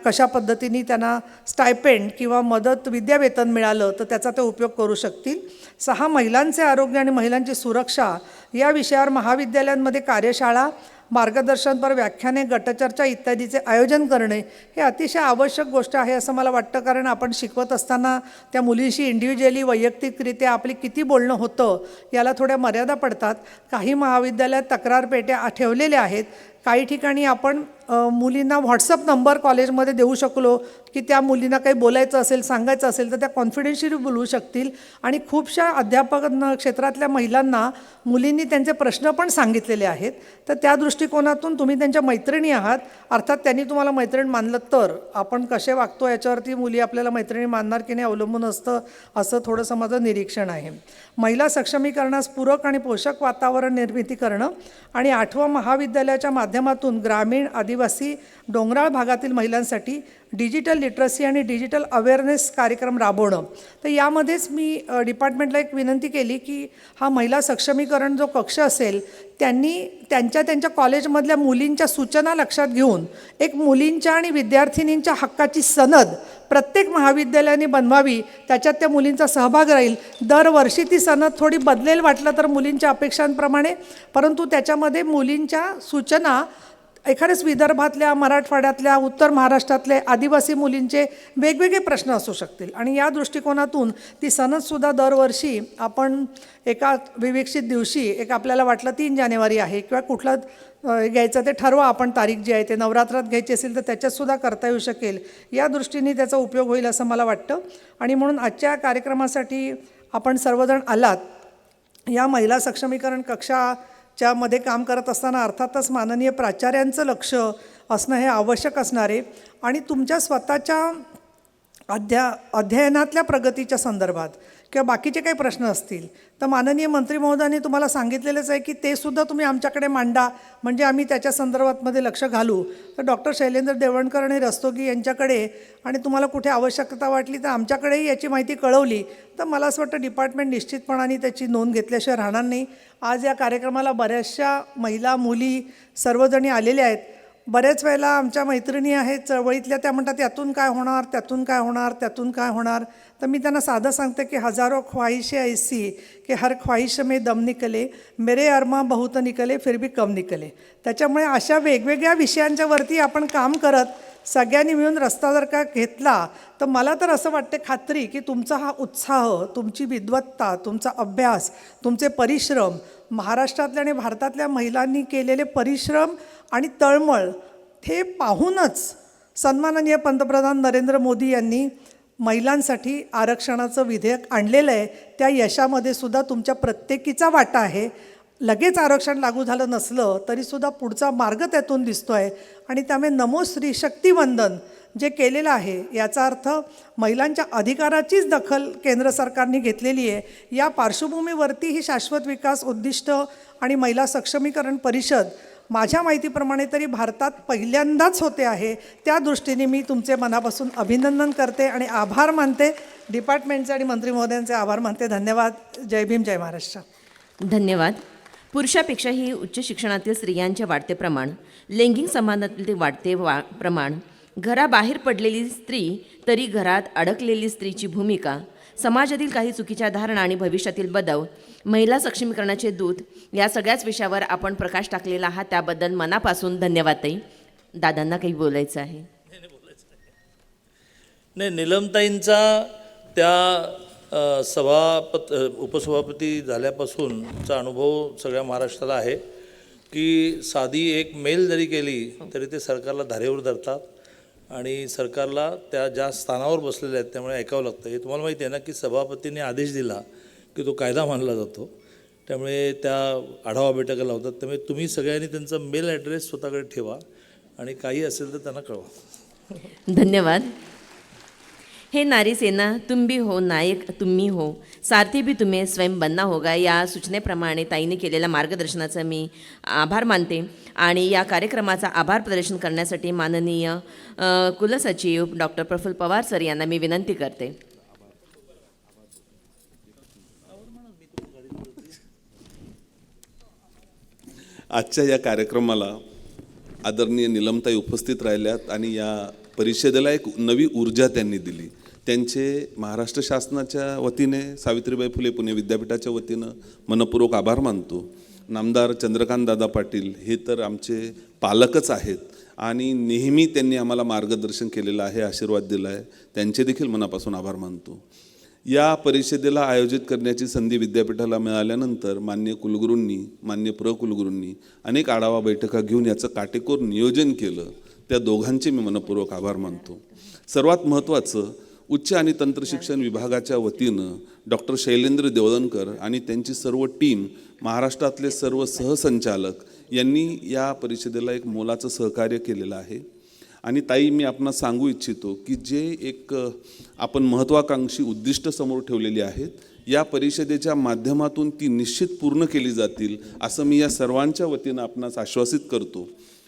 Speaker 6: कशा पद्धतीने त्यांना स्टायपेंड किंवा मदत विद्यावेतन मिळालं तर त्याचा ते उपयोग करू शकतील. 6 महिलांचे आरोग्य आणि महिलांची सुरक्षा या विषयावर महाविद्यालयांमध्ये कार्यशाळा, मार्गदर्शनपर व्याख्याने, गटचर्चा इत्यादीचे आयोजन करणे हे अतिशय आवश्यक गोष्ट आहे असं मला वाटतं. कारण आपण शिकवत असताना त्या मुलींशी इंडिव्हिज्युअली वैयक्तिकरित्या आपली किती बोलणं होतं याला थोड्या मर्यादा पडतात. काही महाविद्यालयात तक्रार पेट्या ठेवलेल्या आहेत. काही ठिकाणी आपण मुलींना व्हॉट्सअप नंबर कॉलेजमध्ये देऊ शकलो की त्या मुलींना काही बोलायचं असेल, सांगायचं असेल तर त्या कॉन्फिडेन्शियली बोलू शकतील. आणि खूपशा अध्यापक क्षेत्रातल्या महिलांना मुलींनी त्यांचे प्रश्न पण सांगितलेले आहेत. तर त्या दृष्टिकोनातून तुम्ही त्यांच्या मैत्रिणी आहात, अर्थात त्यांनी तुम्हाला मैत्रीण मानलं तर आपण कसे वागतो याच्यावरती मुली आपल्याला मैत्रिणी मानणार की नाही अवलंबून असतं, असं थोडंसं माझं निरीक्षण आहे. महिला सक्षमीकरणास पूरक आणि पोषक वातावरण निर्मिती करणं आणि 8व्या महाविद्यालयाच्या माध्यमातून ग्रामीण, आदिवासी, डोंगराळ भागातील महिलांसाठी डिजिटल लिटरसी आणि डिजिटल अवेअरनेस कार्यक्रम राबवणं. तर यामध्येच मी डिपार्टमेंटला एक विनंती केली की हा महिला सक्षमीकरण जो कक्ष असेल त्यांनी त्यांच्या कॉलेजमधल्या मुलींच्या सूचना लक्षात घेऊन एक मुलींच्या आणि विद्यार्थिनींच्या हक्काची सनद प्रत्येक महाविद्यालयाने बनवावी. त्याच्यात त्या मुलींचा सहभाग राहील. दरवर्षी ती सनद थोडी बदलेल वाटलं तर मुलींच्या अपेक्षांप्रमाणे, परंतु त्याच्यामध्ये मुलींच्या सूचना एखाद्याच विदर्भातल्या, मराठवाड्यातल्या, उत्तर महाराष्ट्रातले आदिवासी मुलींचे वेगवेगळे प्रश्न असू शकतील. आणि या दृष्टिकोनातून ती सनदसुद्धा दरवर्षी आपण एका विवेक्षित दिवशी, एक आपल्याला वाटलं 3 जानेवारी आहे किंवा कुठलं घ्यायचं ते ठरवा आपण, तारीख जी आहे ते नवरात्रात घ्यायची असेल तर त्याच्यातसुद्धा करता येऊ शकेल. या दृष्टीने त्याचा उपयोग होईल असं मला वाटतं. आणि म्हणून आजच्या कार्यक्रमासाठी आपण सर्वजण आलात. या महिला सक्षमीकरण कक्षाच्यामध्ये काम करत असताना अर्थातच माननीय प्राचार्यांचं लक्ष असणं हे आवश्यक असणार आहे. आणि तुमच्या स्वतःच्या अध्ययनातल्या प्रगतीच्या संदर्भात किंवा बाकीचे काही प्रश्न असतील तर माननीय मंत्री महोदयांनी तुम्हाला सांगितलेलंच आहे की ते सुद्धा तुम्ही आमच्याकडे मांडा, म्हणजे आम्ही त्याच्या संदर्भातमध्ये लक्ष घालू. तर डॉक्टर शैलेंद्र देवणकर आणि रस्तोगी यांच्याकडे आणि तुम्हाला कुठे आवश्यकता वाटली तर आमच्याकडेही याची माहिती कळवली तर मला असं वाटतं डिपार्टमेंट निश्चितपणाने त्याची नोंद घेतल्याशिवाय राहणार नाही. आज या कार्यक्रमाला बऱ्याचशा महिला, मुली सर्वजणी आलेल्या आहेत. बऱ्याच वेळेला आमच्या मैत्रिणी आहेत चळवळीतल्या, त्या म्हणतात यातून काय होणार, त्यातून काय होणार, त्यातून काय होणार. तर मी त्यांना साधं सांगते की हजारो ख्वाहिशे ऐसी कि हर ख्वाहिश में दम निकले, मेरे अरमा बहुत निकले फिर भी कम निकले. त्याच्यामुळे अशा वेगवेगळ्या विषयांच्यावरती आपण काम करत सगळ्यांनी मिळून रस्ता जर का घेतला तर मला तर असं वाटते खात्री की तुमचा हा उत्साह, तुमची विद्वत्ता, तुमचा अभ्यास, तुमचे परिश्रम, महाराष्ट्रातल्या आणि भारतातल्या महिलांनी केलेले परिश्रम आणि तळमळ हे पाहूनच सन्माननीय पंतप्रधान नरेंद्र मोदी यांनी महिलांसाठी आरक्षणाचं विधेयक आणलेलं आहे. त्या यशामध्ये सुद्धा तुमच्या प्रत्येकीचा वाटा आहे. लगेच आरक्षण लागू झालं नसलं तरीसुद्धा पुढचा मार्ग त्यातून दिसतो आहे. आणि त्यामुळे नमो श्री शक्तिवंदन जे केलेलं आहे याचा अर्थ महिलांच्या अधिकाराचीच दखल केंद्र सरकारने घेतलेली आहे. या पार्श्वभूमीवरती ही शाश्वत विकास उद्दिष्ट आणि महिला सक्षमीकरण परिषद माझ्या माहितीप्रमाणे तरी भारतात पहिल्यांदाच होते आहे. त्या दृष्टीने मी तुमचे मनापासून अभिनंदन करते आणि आभार मानते. डिपार्टमेंटचे आणि मंत्री महोदयांचे आभार मानते. धन्यवाद. जय भीम, जय महाराष्ट्र.
Speaker 1: धन्यवाद. पुरुषापेक्षाही उच्च शिक्षणातील स्त्रियांचे वाढते प्रमाण, लैंगिक समानातील वाढते प्रमाण, घराबाहेर पडलेली स्त्री तरी घरात अडकलेली स्त्रीची भूमिका, समाजातील काही चुकीच्या धारणा आणि भविष्यातील बदल, महिला सक्षमीकरणाचे दूत या सगळ्याच विषयावर आपण प्रकाश टाकलेला आहात. त्याबद्दल मनापासून धन्यवाद ताई. दादांना काही बोलायचं आहे?
Speaker 5: नाही, निलमताईंचा त्या उपसभापती झाल्यापासूनचा अनुभव सगळ्या महाराष्ट्राला आहे की साधी एक मेल जरी केली तरी ते सरकारला धारेवर धरतात आणि सरकारला त्या ज्या स्थानावर बसलेल्या आहेत त्यामुळे ऐकावं लागतं. हे तुम्हाला माहिती आहे ना की सभापतींनी आदेश दिला की तो कायदा मानला जातो. त्यामुळे त्या आढावा बैठका लावतात. त्यामुळे तुम्ही सगळ्यांनी त्यांचा मेल ॲड्रेस स्वतःकडे ठेवा आणि काही असेल तर त्यांना कळवा.
Speaker 1: धन्यवाद. हे नारी सेना तुम भी हो, नायक तुम्ही हो, सारथी भी तुम्हें स्वयं बनना होगा या सूचनेप्रमाणे ताईने केलेल्या मार्गदर्शनाचा मी आभार मानते. आणि या कार्यक्रमाचा आभार प्रदर्शन करण्यासाठी माननीय कुलसचिव डॉक्टर प्रफुल्ल पवार सर यांना मी विनंती करते.
Speaker 7: आजच्या या कार्यक्रमाला आदरणीय निलमताई उपस्थित राहिल्यात आणि या परिषदेला एक नवी ऊर्जा त्यांनी दिली. त्यांचे महाराष्ट्र शासनाच्या वतीने सावित्रीबाई फुले पुणे विद्यापीठाच्या वतीनं मनपूर्वक आभार मानतो. नामदार चंद्रकांत दादा पाटील हे तर आमचे पालकच आहेत आणि नेहमी त्यांनी आम्हाला मार्गदर्शन केलेलं आहे, आशीर्वाद दिला आहे. त्यांचे देखील मनापासून आभार मानतो. या परिषदेला आयोजित करण्याची संधी विद्यापीठाला मिळाल्यानंतर माननीय कुलगुरूंनी, माननीय कुलगुरूंनी अनेक आढावा बैठका घेऊन याचं काटेकोर नियोजन केलं. त्या दोघांचे मी मनपूर्वक आभार मानतो. सर्वात महत्त्वाचं, उच्च आणि तंत्रशिक्षण विभागाच्या वतीनं डॉक्टर शैलेंद्र देवळणकर आणि त्यांची सर्व टीम, महाराष्ट्रातले सर्व सहसंचालक यांनी या परिषदेला एक मोलाचं सहकार्य केलेलं आहे. आणि ताई, मी आपणास सांगू इच्छितो की जे एक आपण महत्त्वाकांक्षी उद्दिष्ट समोर ठेवलेली आहेत, या परिषदेच्या माध्यमातून ती निश्चित पूर्ण केली जातील असं मी या सर्वांच्या वतीनं आपणास आश्वासित करतो.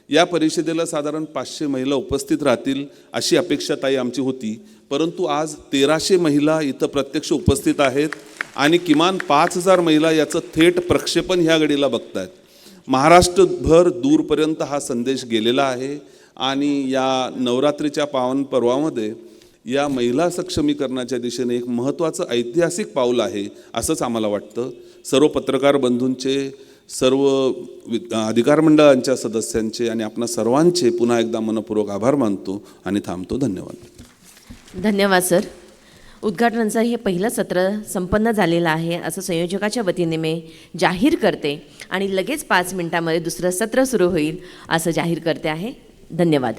Speaker 7: या परिषदेला साधारण 500 महिला उपस्थित राहतील अशी अपेक्षा ताई आमची होती, परंतु आज 1300 महिला इथं प्रत्यक्ष उपस्थित आहेत आणि किमान 5000 महिला याचं थेट प्रक्षेपण ह्या घडीला बघतायत. महाराष्ट्रभर दूरपर्यंत हा संदेश गेलेला आहे आणि या नवरात्रीच्या पावन पर्वामध्ये या महिला सक्षमीकरणाच्या दिशेने एक महत्त्वाचं ऐतिहासिक पाऊल आहे असंच आम्हाला वाटतं. सर्व पत्रकार बंधूंचे, सर्व अधिकार मंडळांच्या सदस्यांचे आणि आपणा सर्वांचे पुन्हा एकदा मनपूर्वक आभार मानतो आणि थांबतो. धन्यवाद.
Speaker 1: धन्यवाद सर. उद्घाटनाचं हे पहिलं सत्र संपन्न झालेलं आहे असं संयोजकाच्या वतीने मी जाहीर करते आणि लगेच 5 मिनिटांमध्ये दुसरं सत्र सुरू होईल असं जाहीर करते आहे. धन्यवाद.